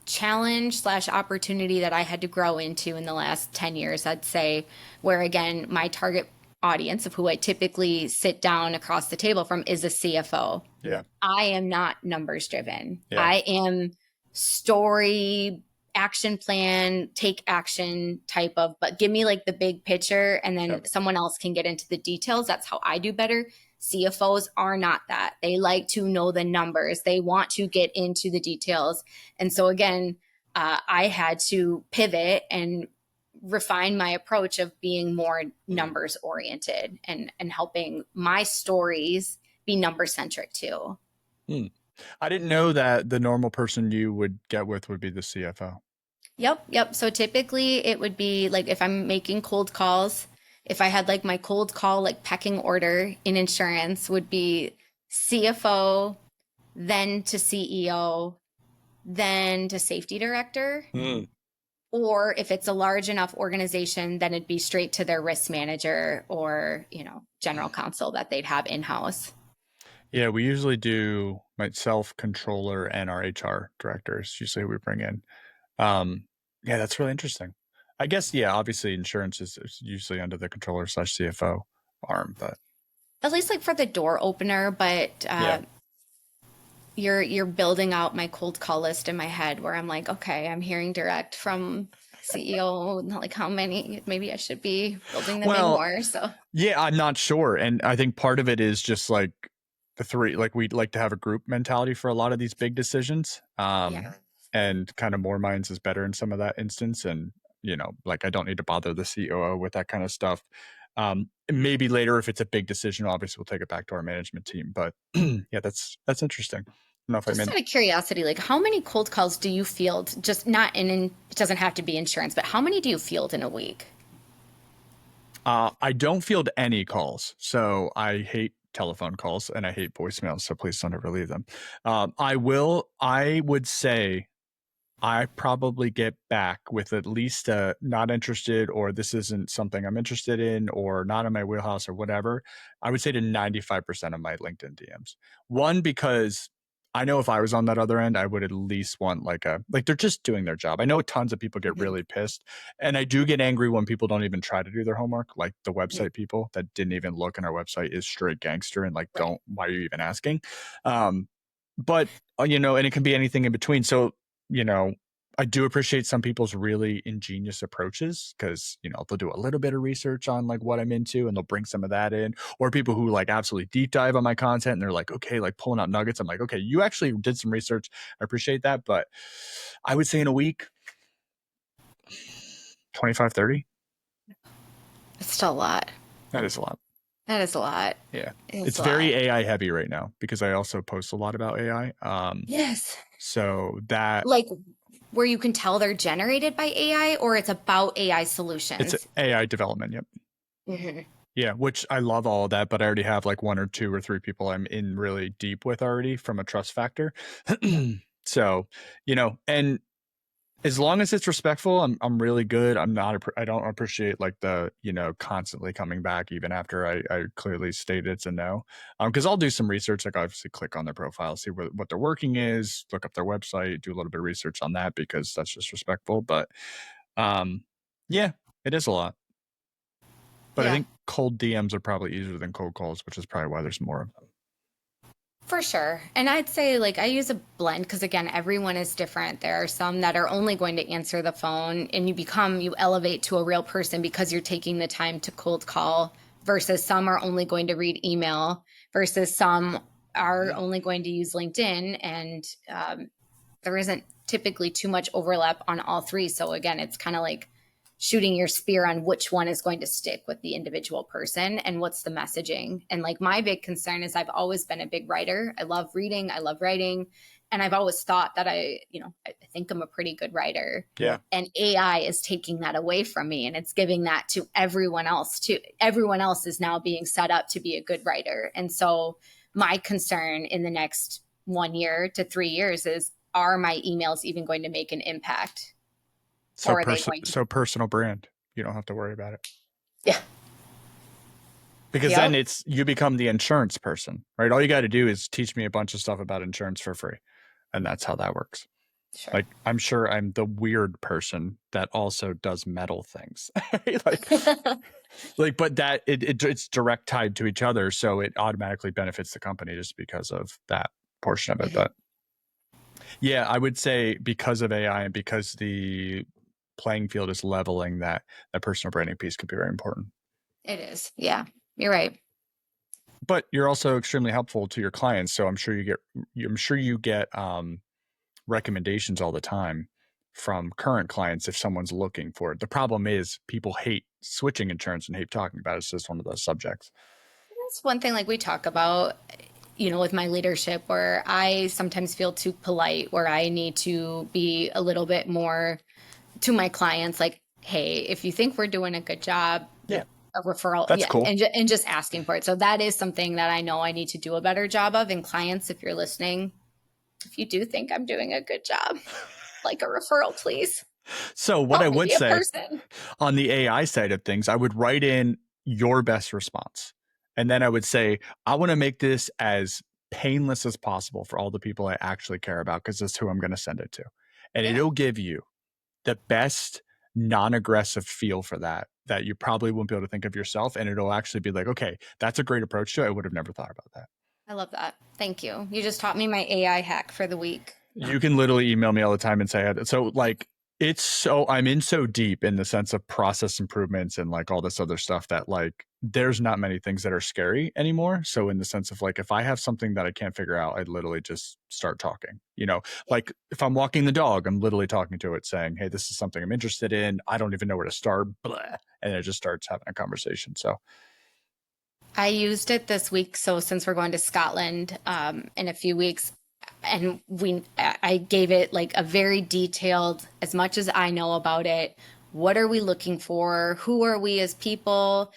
challenge slash opportunity that I had to grow into in the last 10 years, I'd say, where again, my target audience of who I typically sit down across the table from is a CFO. yeah, I am not numbers driven. yeah, I am story, action plan, take action type of, but give me like the big picture and yeah. then someone else can get into the details. That's how I do better. CFOs are not that. They like to know the numbers, they want to get into the details. And so, again, I had to pivot and refine my approach of being more numbers oriented and helping my stories be number centric too. Hmm. I didn't know that the normal person you would get with would be the CFO. Yep. So typically it would be like if I'm making cold calls, if I had like my cold call like pecking order in insurance would be CFO, then to CEO, then to safety director. Hmm. Or if it's a large enough organization, then it'd be straight to their risk manager or, general counsel that they'd have in-house. Yeah, we usually do myself, controller, and our HR directors. Usually we bring in. Um, yeah, that's really interesting. I guess, yeah, obviously insurance is usually under the controller slash CFO arm, but At least like for the door opener, but yeah. you're building out my cold call list in my head where I'm like, okay, I'm hearing direct from CEO, not like how many, maybe I should be building them in Well, more. So yeah, I'm not sure. And I think part of it is just like the three, like we'd like to have a group mentality for a lot of these big decisions. yeah. And kind of more minds is better in some of that instance. And, like I don't need to bother the COO with that kind of stuff. Maybe later, if it's a big decision, obviously we'll take it back to our management team. But yeah, that's interesting. I don't know if I Just meant. out of curiosity, like how many cold calls do you field? Just not it doesn't have to be insurance, but how many do you field in a week? I don't field any calls, so I hate telephone calls and I hate voicemails. So please don't ever leave them. I will. I would say I probably get back with at least a not interested, or this isn't something I'm interested in, or not in my wheelhouse, or whatever. I would say to 95% of my LinkedIn DMs. One, because I know if I was on that other end, I would at least want like they're just doing their job. I know tons of people get Mhm. really pissed, and I do get angry when people don't even try to do their homework, like the Mhm. website people that didn't even look, and our website is straight gangster and like, Right. why are you even asking? But and it can be anything in between. So, you know, I do appreciate some people's really ingenious approaches, because, they'll do a little bit of research on like what I'm into and they'll bring some of that in, or people who like absolutely deep dive on my content and they're like, okay, like pulling out nuggets. I'm like, okay, you actually did some research. I appreciate that. But I would say in a week, 25, 30. It's still a lot. That is a lot. That is a lot. Yeah. It's It's a lot. very AI heavy right now because I also post a lot about AI. Yes. So that Like where you can tell they're generated by AI or it's about AI it's solutions. AI development. Yep. Mhm. Yeah, which I love all of that, but I already have like one or two or three people I'm in really deep with already from a trust factor. Yeah. So, and as long as it's respectful, I'm really good. I don't appreciate like the, constantly coming back even after I clearly state it's a no. Because I'll do some research, like obviously click on their profile, see what their working is, look up their website, do a little bit of research on that because that's just respectful. But yeah, it is a lot. But I Yeah. think cold DMs are probably easier than cold calls, which is probably why there's more of them. For sure. And I'd say like I use a blend because again, everyone is different. There are some that are only going to answer the phone and you elevate to a real person because you're taking the time to cold call versus some are only going to read email versus some are only going to use LinkedIn and there isn't typically too much overlap on all three. So again, it's kind of like shooting your spear on which one is going to stick with the individual person and what's the messaging. And like my big concern is I've always been a big writer. I love reading, I love writing. And I've always thought that I think I'm a pretty good writer. Yeah. And AI is taking that away from me and it's giving that to everyone else too. Everyone else is now being set up to be a good writer. And so my concern in the next 1 year to 3 years is are my emails even going to make an impact? So Or are they going to? so personal brand. You don't have to worry about it. Yeah. Because then Yep. you become the insurance person, right? All you got to do is teach me a bunch of stuff about insurance for free. And that's how that works. Sure. Like, I'm sure I'm the weird person that also does metal things. But that it's direct tied to each other. So it automatically benefits the company just because of that portion of it. But yeah, I would say because of AI and because the playing field is leveling, that personal branding piece could be very important. It is. Yeah. You're right. But you're also extremely helpful to your clients, so I'm sure you get recommendations all the time from current clients if someone's looking for it. The problem is people hate switching insurance and hate talking about it. It's just one of those subjects. That's one thing like we talk about, with my leadership where I sometimes feel too polite, where I need to be a little bit more to my clients like, hey, if you think we're doing a good job, Yeah, a referral, that's yeah, cool. and just asking for it. So that is something that I know I need to do a better job of. And clients, if you're listening, if you do think I'm doing a good job, like a referral, please. So what Help I me would be a say person. on the AI side of things, I would write in your best response. And then I would say, I want to make this as painless as possible for all the people I actually care about because that's who I'm going to send it to. And Yeah. it'll give you the best non-aggressive feel for that you probably won't be able to think of yourself. And it'll actually be like, okay, that's a great approach to it. I would have never thought about that. I love that. Thank you. You just taught me my AI hack for the week. You can literally email me all the time and say, so like, I'm in so deep in the sense of process improvements and like all this other stuff that like, there's not many things that are scary anymore. So in the sense of like, if I have something that I can't figure out, I literally just start talking, like if I'm walking the dog, I'm literally talking to it saying, hey, this is something I'm interested in. I don't even know where to start. Blah, and it just starts having a conversation. So I used it this week. So since we're going to Scotland in a few weeks, and I gave it like a very detailed, as much as I know about it. What are we looking for? Who are we as people?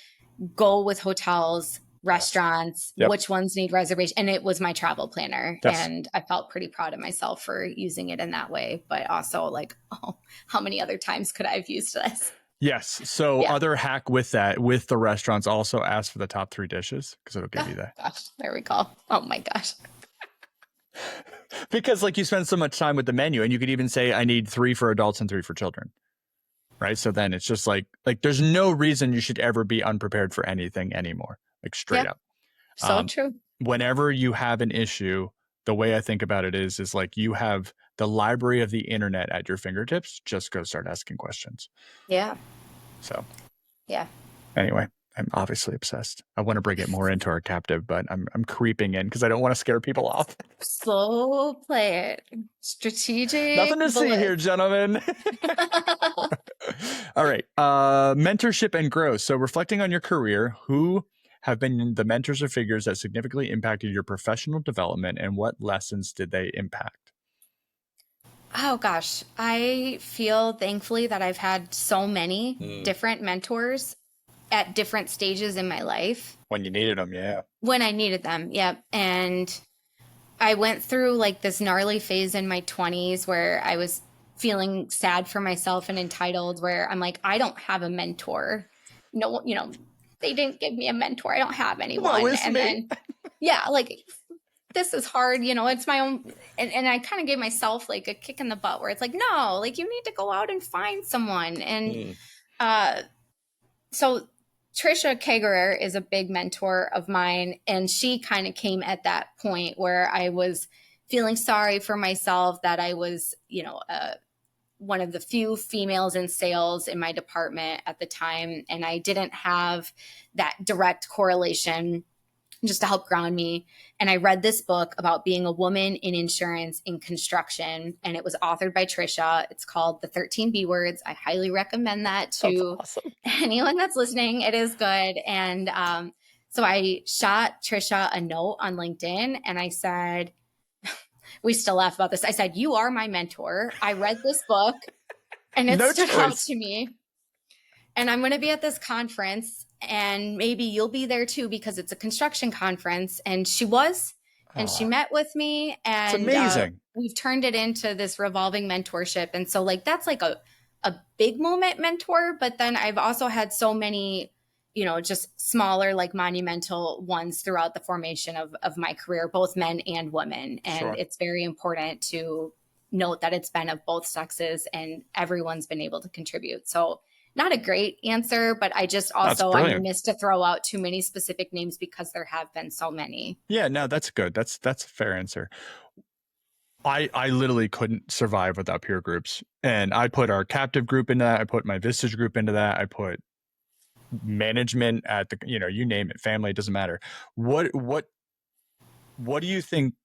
Go with hotels, restaurants, yep. which ones need reservation. And it was my travel planner. Yes. And I felt pretty proud of myself for using it in that way. But also like, oh, how many other times could I have used this? Yes. So other hack with that, with the restaurants, also ask for the top 3 dishes because it'll give you that. Gosh, there we go. Oh my gosh. Because like you spend so much time with the menu and you could even say, I need 3 for adults and 3 for children. Right. So then it's just like there's no reason you should ever be unprepared for anything anymore. Like straight up. So true. Whenever you have an issue, the way I think about it is like you have the library of the internet at your fingertips. Just go start asking questions. Yeah. So yeah. Anyway, I'm obviously obsessed. I want to bring it more into our captive, but I'm creeping in because I don't want to scare people off. Slow play it. Strategic. Nothing to see here, gentlemen. All right. Mentorship and growth. So reflecting on your career, who have been the mentors or figures that significantly impacted your professional development, and what lessons did they impact? Oh gosh, I feel thankfully that I've had so many different mentors at different stages in my life When you needed them, yeah. when I needed them. Yep. And I went through like this gnarly phase in my 20s where I was feeling sad for myself and entitled, where I'm like, I don't have a mentor. No, they didn't give me a mentor. I don't have Woe anyone. is And me. then, yeah, like this is hard, it's my own. And I kind of gave myself like a kick in the butt where it's like, no, like you need to go out and find someone. And so Trisha Kagerer is a big mentor of mine, and she kind of came at that point where I was feeling sorry for myself that I was, one of the few females in sales in my department at the time, and I didn't have that direct correlation just to help ground me. And I read this book about being a woman in insurance in construction, and it was authored by Trisha. It's called The 13 B Words. I highly recommend that to anyone that's listening. It is good. And so I shot Trisha a note on LinkedIn, and I said, we still laugh about this. I said, you are my mentor. I read this book and it No stood out choice. to me. And I'm going to be at this conference, and maybe you'll be there too because it's a construction conference. And she was, and she met with me, and It's amazing. We've turned it into this revolving mentorship. And so like, that's like a big moment mentor. But then I've also had so many, just smaller, like monumental ones throughout the formation of my career, both men and women. And It's very important to note that it's been of both sexes and everyone's been able to contribute. So not a great answer, but I just also, I missed to throw out too many specific names because there have been so many. Yeah, no, that's good. That's a fair answer. I literally couldn't survive without peer groups. And I put our captive group into that. I put my Vistage group into that. I put management at the, you name it, family, it doesn't matter. What do you think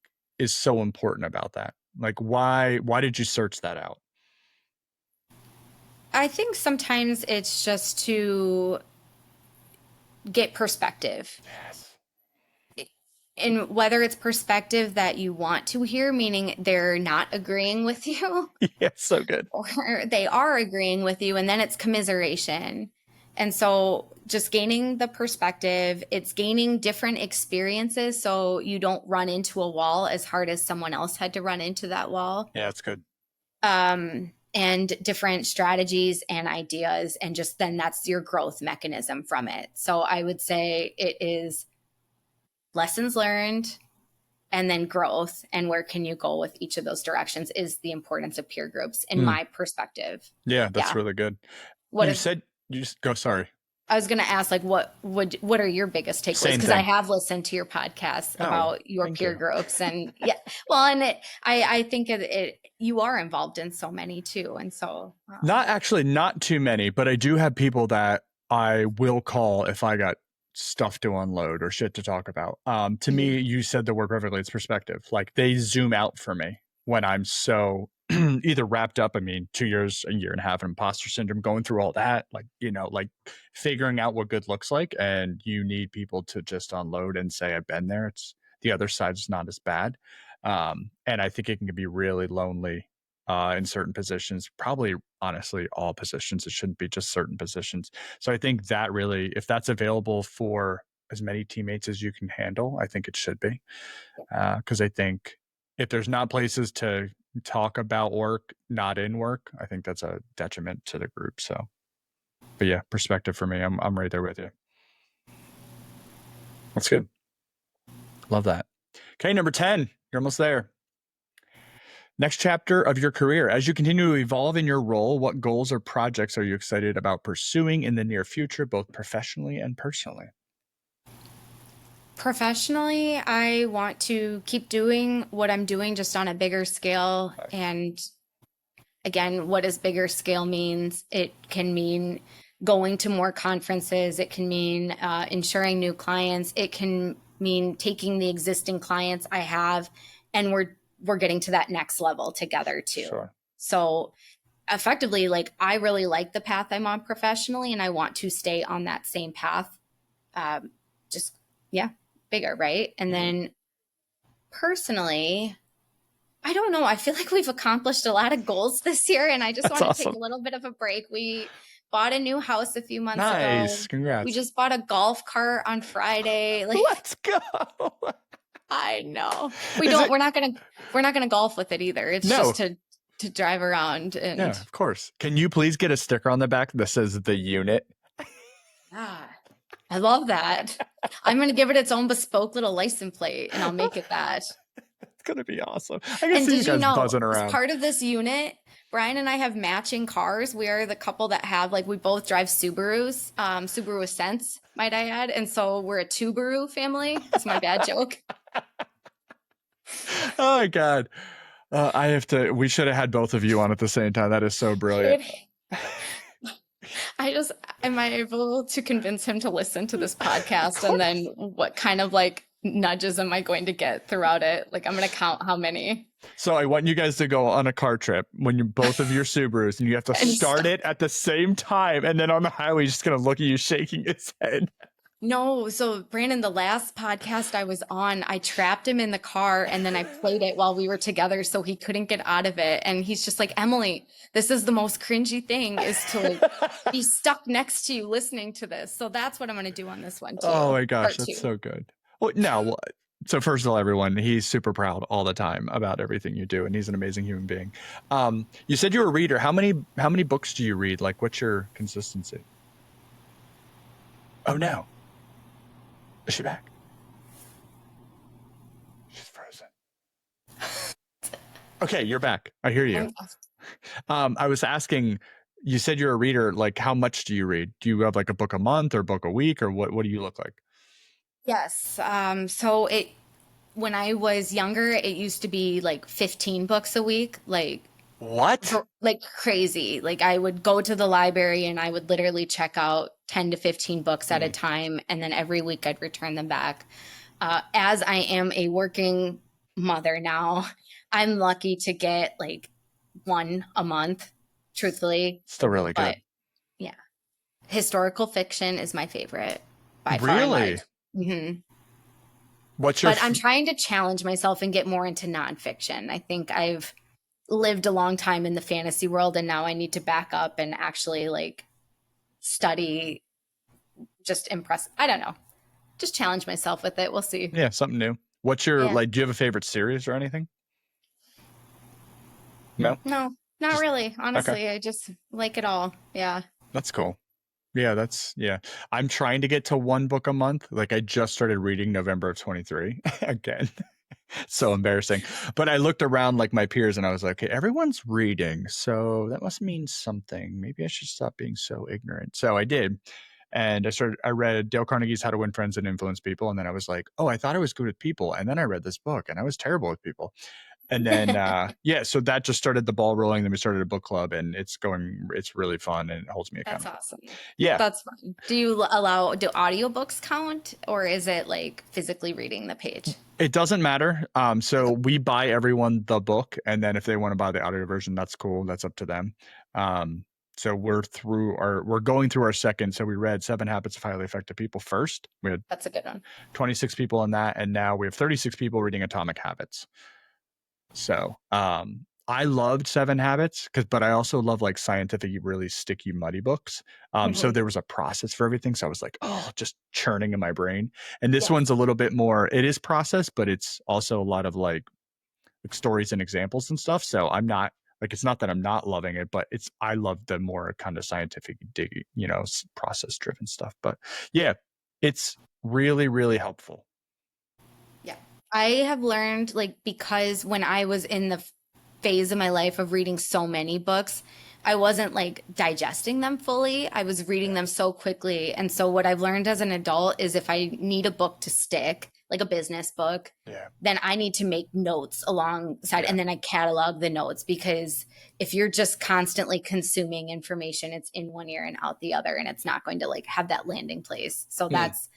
is so important about that? Like, why did you search that out? I think sometimes it's just to get perspective. Yes. And whether it's perspective that you want to hear, meaning they're not agreeing with you. Yeah, so good. Or they are agreeing with you, and then it's commiseration. And so just gaining the perspective, it's gaining different experiences so you don't run into a wall as hard as someone else had to run into that wall. Yeah, that's good. And different strategies and ideas, and just then that's your growth mechanism from it. So I would say it is lessons learned and then growth, and where can you go with each of those directions is the importance of peer groups in my perspective. Yeah, that's really good. You just go, sorry. I was going to ask, like, what are your biggest takeaways? Because I have listened to your podcast about your peer groups, and yeah, well, and I think you are involved in so many too, and so not too many, but I do have people that I will call if I got stuff to unload or shit to talk about. To me, you said the word perfectly. It's perspective. Like, they zoom out for me when I'm so either wrapped up, 2 years, a year and a half, in imposter syndrome, going through all that, like, like figuring out what good looks like. And you need people to just unload and say, I've been there. It's the other side is not as bad. And I think it can be really lonely in certain positions, probably honestly all positions. It shouldn't be just certain positions. So I think that really, if that's available for as many teammates as you can handle, I think it should be. Because I think if there's not places to talk about work, not in work, I think that's a detriment to the group. So, but yeah, perspective for me, I'm right there with you. That's good. Love that. Okay, number 10, you're almost there. Next chapter of your career. As you continue to evolve in your role, what goals or projects are you excited about pursuing in the near future, both professionally and personally? Professionally, I want to keep doing what I'm doing, just on a bigger scale. And again, what does bigger scale means? It can mean going to more conferences. It can mean ensuring new clients. It can mean taking the existing clients I have, and we're getting to that next level together too. Sure. So effectively, like, I really like the path I'm on professionally, and I want to stay on that same path. Just bigger, right? And then personally, I don't know. I feel like we've accomplished a lot of goals this year, and I just That's want to take awesome. a little bit of a break. We bought a new house a few months Nice. ago. We Congrats. just bought a golf cart on Friday. Like, Let's go. I know. Is it? We're not gonna golf with it either. It's No. just to drive around Yeah, and of course. Can you please get a sticker on the back that says the unit? I love that. I'm gonna give it its own bespoke little license plate, and I'll make it that. It's gonna be awesome. I can And see you did you guys know, buzzing as around. part of this unit, Brian and I have matching cars. We are the couple that have, like, we both drive Subarus, Subaru Ascents, might I add. And so we're a Tubaru family. That's my bad joke. Oh my God. We should have had both of you on at the same time. That is so brilliant. Am I able to convince him to listen to this podcast? And then what kind of like nudges am I going to get throughout it? Like, I'm going to count how many. So I want you guys to go on a car trip when you're both of your Subarus, and you have to start it at the same time. And then on the highway, he's just going to look at you shaking his head. No, so Brandon, the last podcast I was on, I trapped him in the car and then I played it while we were together so he couldn't get out of it. And he's just like, Emily, this is the most cringy thing, is to like be stuck next to you listening to this. So that's what I'm going to do on this one too. Oh my gosh, Part that's 2. so good. Well, no, so first of all, everyone, he's super proud all the time about everything you do, and he's an amazing human being. You said you're a reader. How many books do you read? Like, what's your consistency? Oh no. Is she back? She's frozen. Okay, you're back. I hear you. I was asking, you said you're a reader. Like, how much do you read? Do you have like a book a month or book a week, or what do you look like? Yes. So when I was younger, it used to be like 15 books a week. Like, what? Like crazy. Like, I would go to the library and I would literally check out 10 to 15 books at a time. And then every week I'd return them back. As I am a working mother now, I'm lucky to get like one a month, truthfully. Still really good. But yeah, historical fiction is my favorite by far. Really? Mm-hmm. What's your? But I'm trying to challenge myself and get more into nonfiction. I think I've lived a long time in the fantasy world, and now I need to back up and actually like study, just impress. I don't know. Just challenge myself with it. We'll see. Yeah, something new. What's your like? Do you have a favorite series or anything? No, not really. Honestly, okay. I just like it all. Yeah, that's cool. Yeah, I'm trying to get to one book a month. Like, I just started reading November of 23 again. So embarrassing. But I looked around like my peers and I was like, okay, everyone's reading, so that must mean something. Maybe I should stop being so ignorant. So I did. And I read Dale Carnegie's How to Win Friends and Influence People. And then I was like, oh, I thought I was good with people. And then I read this book and I was terrible with people. And then, so that just started the ball rolling. Then we started a book club, and it's really fun, and it holds me accountable. That's awesome. Yeah. That's fun. Do audiobooks count, or is it like physically reading the page? It doesn't matter. So we buy everyone the book, and then if they want to buy the audio version, that's cool. That's up to them. So we're going through our second. So we read 7 Habits of Highly Effective People first. That's a good one. 26 people in that, and now we have 36 people reading Atomic Habits. So I loved 7 Habits, but I also love like scientific, really sticky, muddy books. So there was a process for everything. So I was like, just churning in my brain. And this one's a little bit more, it is process, but it's also a lot of like stories and examples and stuff. So I'm not like, it's not that I'm not loving it, but I love the more kind of scientific, process driven stuff. But yeah, it's really, really helpful. Yeah. I have learned, like, because when I was in the phase of my life of reading so many books, I wasn't like digesting them fully. I was reading them so quickly. And so what I've learned as an adult is if I need a book to stick, like a business book, then I need to make notes alongside, and then I catalog the notes, because if you're just constantly consuming information, it's in one ear and out the other, and it's not going to like have that landing place. So that's,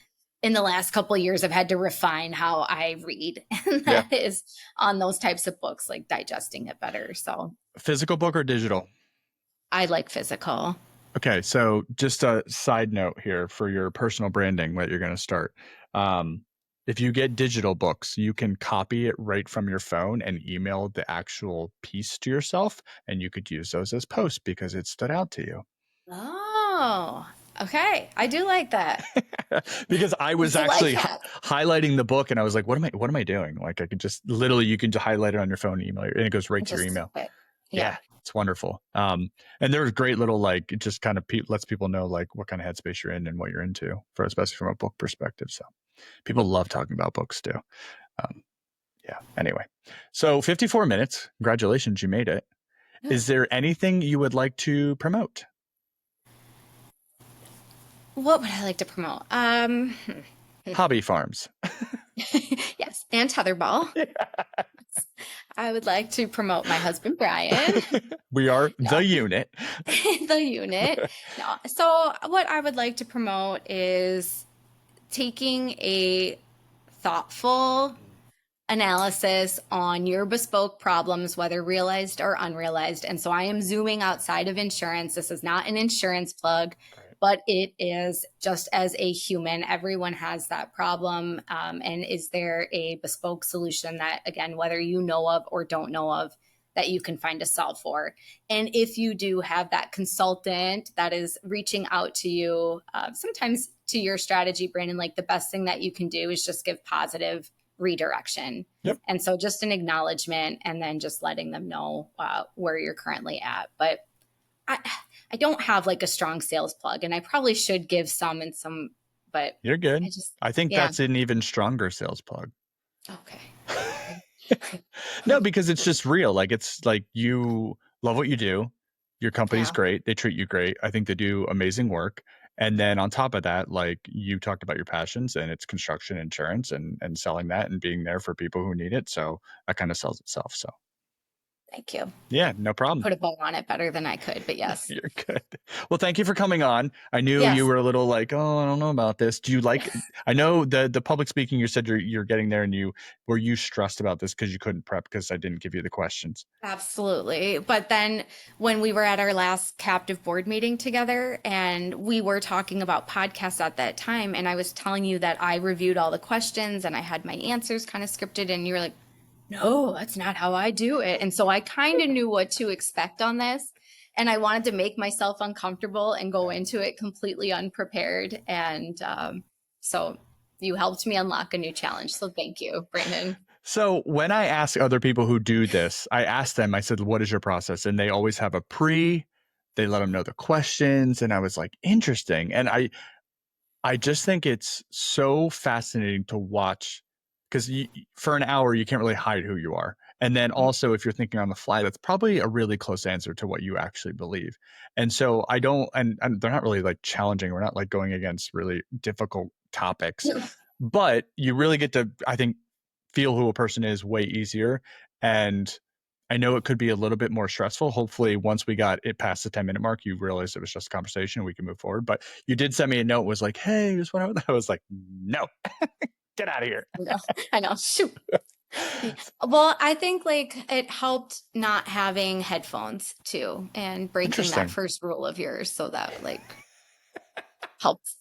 in the last couple of years, I've had to refine how I read, and that is on those types of books, like digesting it better. So, physical book or digital? I like physical. Okay, so just a side note here for your personal branding that you're going to start. If you get digital books, you can copy it right from your phone and email the actual piece to yourself, and you could use those as posts because it stood out to you. Oh, okay. I do like that. Because I was It's a life actually hack. highlighting the book, and I was like, what am I doing? Like, I could just literally, you can just highlight it on your phone, email, and it goes right to your Just email. yeah. Yeah, it's wonderful. And there's great little, like, it just kind of lets people know like what kind of headspace you're in and what you're into, for especially from a book perspective. So people love talking about books too. Um, yeah. Anyway, so 54 minutes. Congratulations, you made it. Is there anything you would like to promote? What would I like to promote? Hobby farms. Yes, and tetherball. I would like to promote my husband Brian. We are No, the unit. the unit. No. So what I would like to promote is taking a thoughtful analysis on your bespoke problems, whether realized or unrealized. And so I am zooming outside of insurance. This is not an insurance plug, but it is just as a human. Everyone has that problem. And is there a bespoke solution that, again, whether you know of or don't know of, that you can find a solve for? And if you do have that consultant that is reaching out to you, sometimes to your strategy, Brandon, like the best thing that you can do is just give positive redirection. Yep. And so just an acknowledgement and then just letting them know where you're currently at. But I don't have like a strong sales plug, and I probably should give some and some, but you're good. I think yeah. that's an even stronger sales plug. Okay. No, because it's just real. Like, it's like, you love what you do. Your company's great. They treat you great. I think they do amazing work. And then on top of that, like, you talked about your passions, and it's construction insurance and selling that and being there for people who need it. So that kind of sells itself. So Thank you. yeah, no problem. Put a bow on it better than I could, but yes. You're good. Well, thank you for coming on. I knew Yes. you were a little like, oh, I don't know about this. Do you like, I know the public speaking, you said you're getting there, and were you stressed about this because you couldn't prep because I didn't give you the questions? Absolutely. But then when we were at our last captive board meeting together, and we were talking about podcasts at that time, and I was telling you that I reviewed all the questions and I had my answers kind of scripted, and you were like, no, that's not how I do it. And so I kind of knew what to expect on this. And I wanted to make myself uncomfortable and go into it completely unprepared. And so you helped me unlock a new challenge. So thank you, Brandon. So when I ask other people who do this, I ask them, I said, what is your process? And they always have they let them know the questions. And I was like, interesting. And I just think it's so fascinating to watch, because for an hour, you can't really hide who you are. And then also, if you're thinking on the fly, that's probably a really close answer to what you actually believe. And so I don't, and they're not really like challenging. We're not like going against really difficult topics, but you really get to, I think, feel who a person is way easier. And I know it could be a little bit more stressful. Hopefully, once we got it past the 10-minute mark, you realized it was just a conversation and we can move forward. But you did send me a note, was like, hey, just went out. I was like, no, get out of here. I know. Shoot. Well, I think like it helped not having headphones too, and breaking that first rule of yours, so that like helps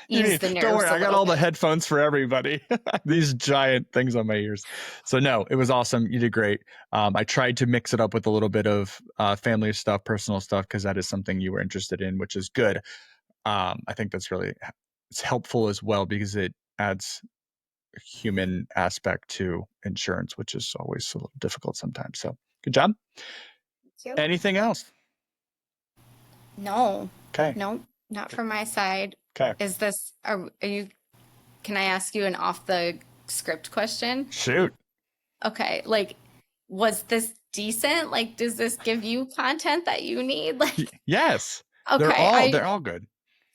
ease the nerves. Don't worry, I got all the headphones for everybody. These giant things on my ears. So no, it was awesome. You did great. I tried to mix it up with a little bit of family stuff, personal stuff, because that is something you were interested in, which is good. I think that's really, it's helpful as well, because it adds a human aspect to insurance, which is always a little difficult sometimes. So good job. Thank you. Anything else? No. Okay. No, not from my side. Okay. Is this, are you, can I ask you an off the script question? Shoot. Okay. Like, was this decent? Like, does this give you content that you need? Like, yes. Okay. They're all good.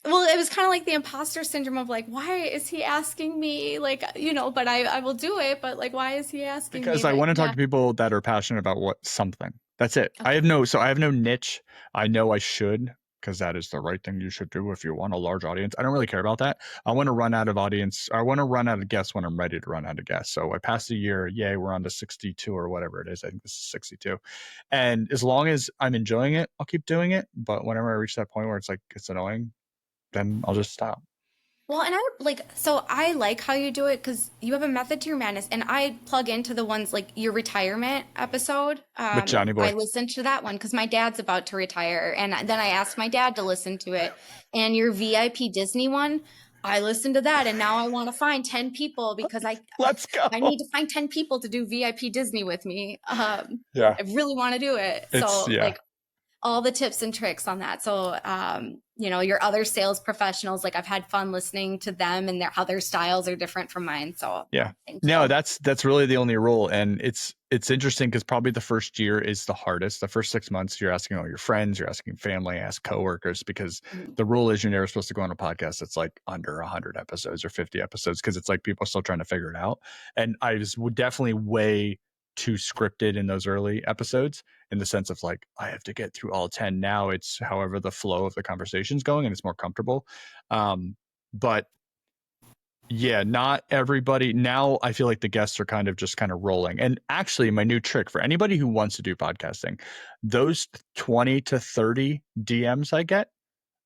Well, it was kind of like the imposter syndrome of like, why is he asking me? Like, but I will do it. But like, why is he asking me? Because I want to talk to people that are passionate about something. That's it. Okay. I have no niche. I know I should, because that is the right thing you should do if you want a large audience. I don't really care about that. I want to run out of audience. I want to run out of guests when I'm ready to run out of guests. So I passed a year. Yay, we're on to 62 or whatever it is. I think this is 62. And as long as I'm enjoying it, I'll keep doing it. But whenever I reach that point where it's like, it's annoying, then I'll just stop. Well, and I like how you do it because you have a method to your madness, and I plug into the ones like your retirement episode. With Johnny I Boy. listened to that one because my dad's about to retire, and then I asked my dad to listen to it. And your VIP Disney one, I listened to that, and now I want to find 10 people because Let's I need go. to find 10 people to do VIP Disney with me. Yeah. I really want to do it. It's, So yeah. like all the tips and tricks on that. So, your other sales professionals, like I've had fun listening to them and how their styles are different from mine. So, Yeah. thank No, you. that's really the only rule. And it's interesting because probably the first year is the hardest. The first 6 months, you're asking all your friends, you're asking family, ask coworkers, because Mhm. the rule is you're never supposed to go on a podcast that's like under 100 episodes or 50 episodes, because it's like people are still trying to figure it out. And I was definitely way too scripted in those early episodes, in the sense of like, I have to get through all 10. Now it's however the flow of the conversation's going and it's more comfortable. But yeah, not everybody. Now I feel like the guests are kind of rolling. And actually, my new trick for anybody who wants to do podcasting, those 20 to 30 DMs I get,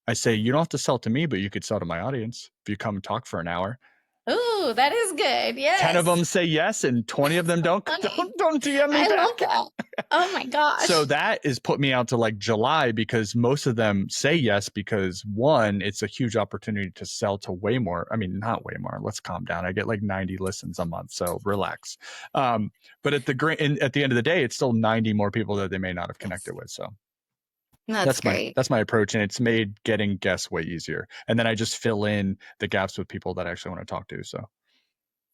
I say, you don't have to sell to me, but you could sell to my audience if you come and talk for an hour. Ooh, that is good. 10 of Yes. them say yes, and 20 of them don't Funny. don't DM me I love back. that. Oh my So gosh. that is put me out to like July, because most of them say yes, because one, it's a huge opportunity to sell to way more. I mean, not way more. Let's calm down. I get like 90 listens a month, so relax. But at the end of the day, it's still 90 more people that they may not have Yes. connected with. So That's great. that's my approach, and it's made getting guests way easier. And then I just fill in the gaps with people that I actually want to talk to. So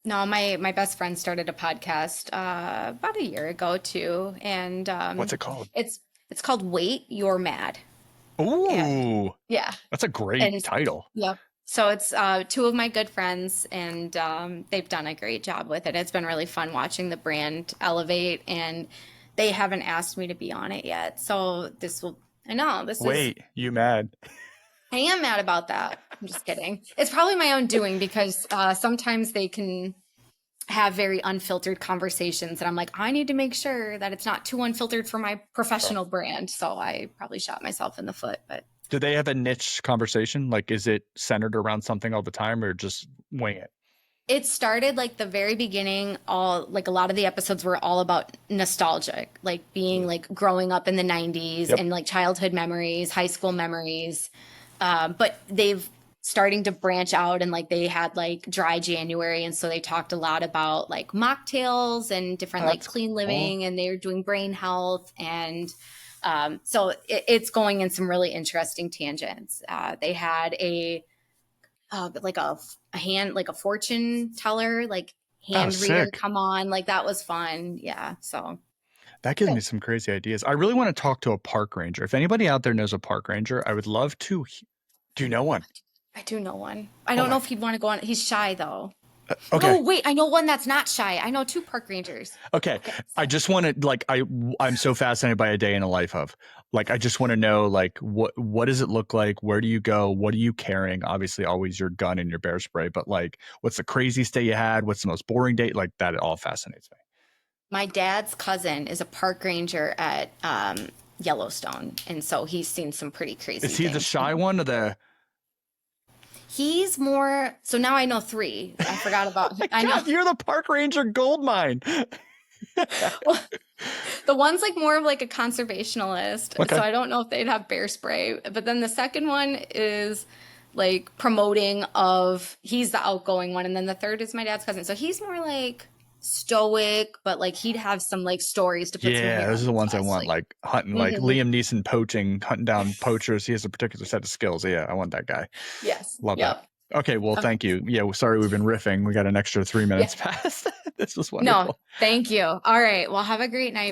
No, my best friend started a podcast about a year ago too, and what's it called? it's called Wait, You're Mad. And Ooh, yeah. that's a great And title. yep. So it's two of my good friends, and they've done a great job with it. It's been really fun watching the brand elevate, and they haven't asked me to be on it yet. So I know this is, Wait, you mad? I am mad about that. I'm just kidding. It's probably my own doing because sometimes they can have very unfiltered conversations, and I'm like, I need to make sure that it's not too unfiltered for my professional brand. So I probably shot myself in the foot, but. Do they have a niche conversation? Like, is it centered around something all the time, or just wing it? It started like the very beginning, all like a lot of the episodes were all about nostalgic, like being like growing up in the 90s Yep. and like childhood memories, high school memories. But they've starting to branch out, and like they had like dry January. And so they talked a lot about like mocktails and different like That's clean cool. living, and they were doing brain health. And so it's going in some really interesting tangents. They had like a hand, like a fortune teller, like Oh, hand reader sick. come on. Like that was fun. Yeah. So That gives good. me some crazy ideas. I really want to talk to a park ranger. If anybody out there knows a park ranger, I would love to. Do you know one? I do know one. I Oh don't know my. if he'd want to go on. He's shy though. Okay. No, wait, I know one that's not shy. I know two park rangers. Okay. Okay. I just want to like I'm so fascinated by a day in the life of. Like, I just want to know, like, what does it look like? Where do you go? What are you carrying? Obviously always your gun and your bear spray, but like, what's the craziest day you had? What's the most boring day? Like, that all fascinates me. My dad's cousin is a park ranger at Yellowstone, and so he's seen some pretty crazy Is he the things. shy one, or the He's more. So now I know three. I forgot about. my I know. God, you're the park ranger gold mine. Well, the one's like more of like a conservationalist. Okay. So I don't know if they'd have bear spray. But then the second one is like promoting of he's the outgoing one. And then the third is my dad's cousin. So he's more like stoic, but like he'd have some like stories to put some Yeah, hair those on are the his ones I chest. want, like hunting, like Mhm. Liam Neeson poaching, hunting down poachers. He has a particular set of skills. Yeah, I want that guy. Yes. Love that. Yep. Okay, well, thank you. Yeah, sorry we've been riffing. We got an extra 3 Yeah. minutes past. This was No, wonderful. thank you. All right. Well, have a great night.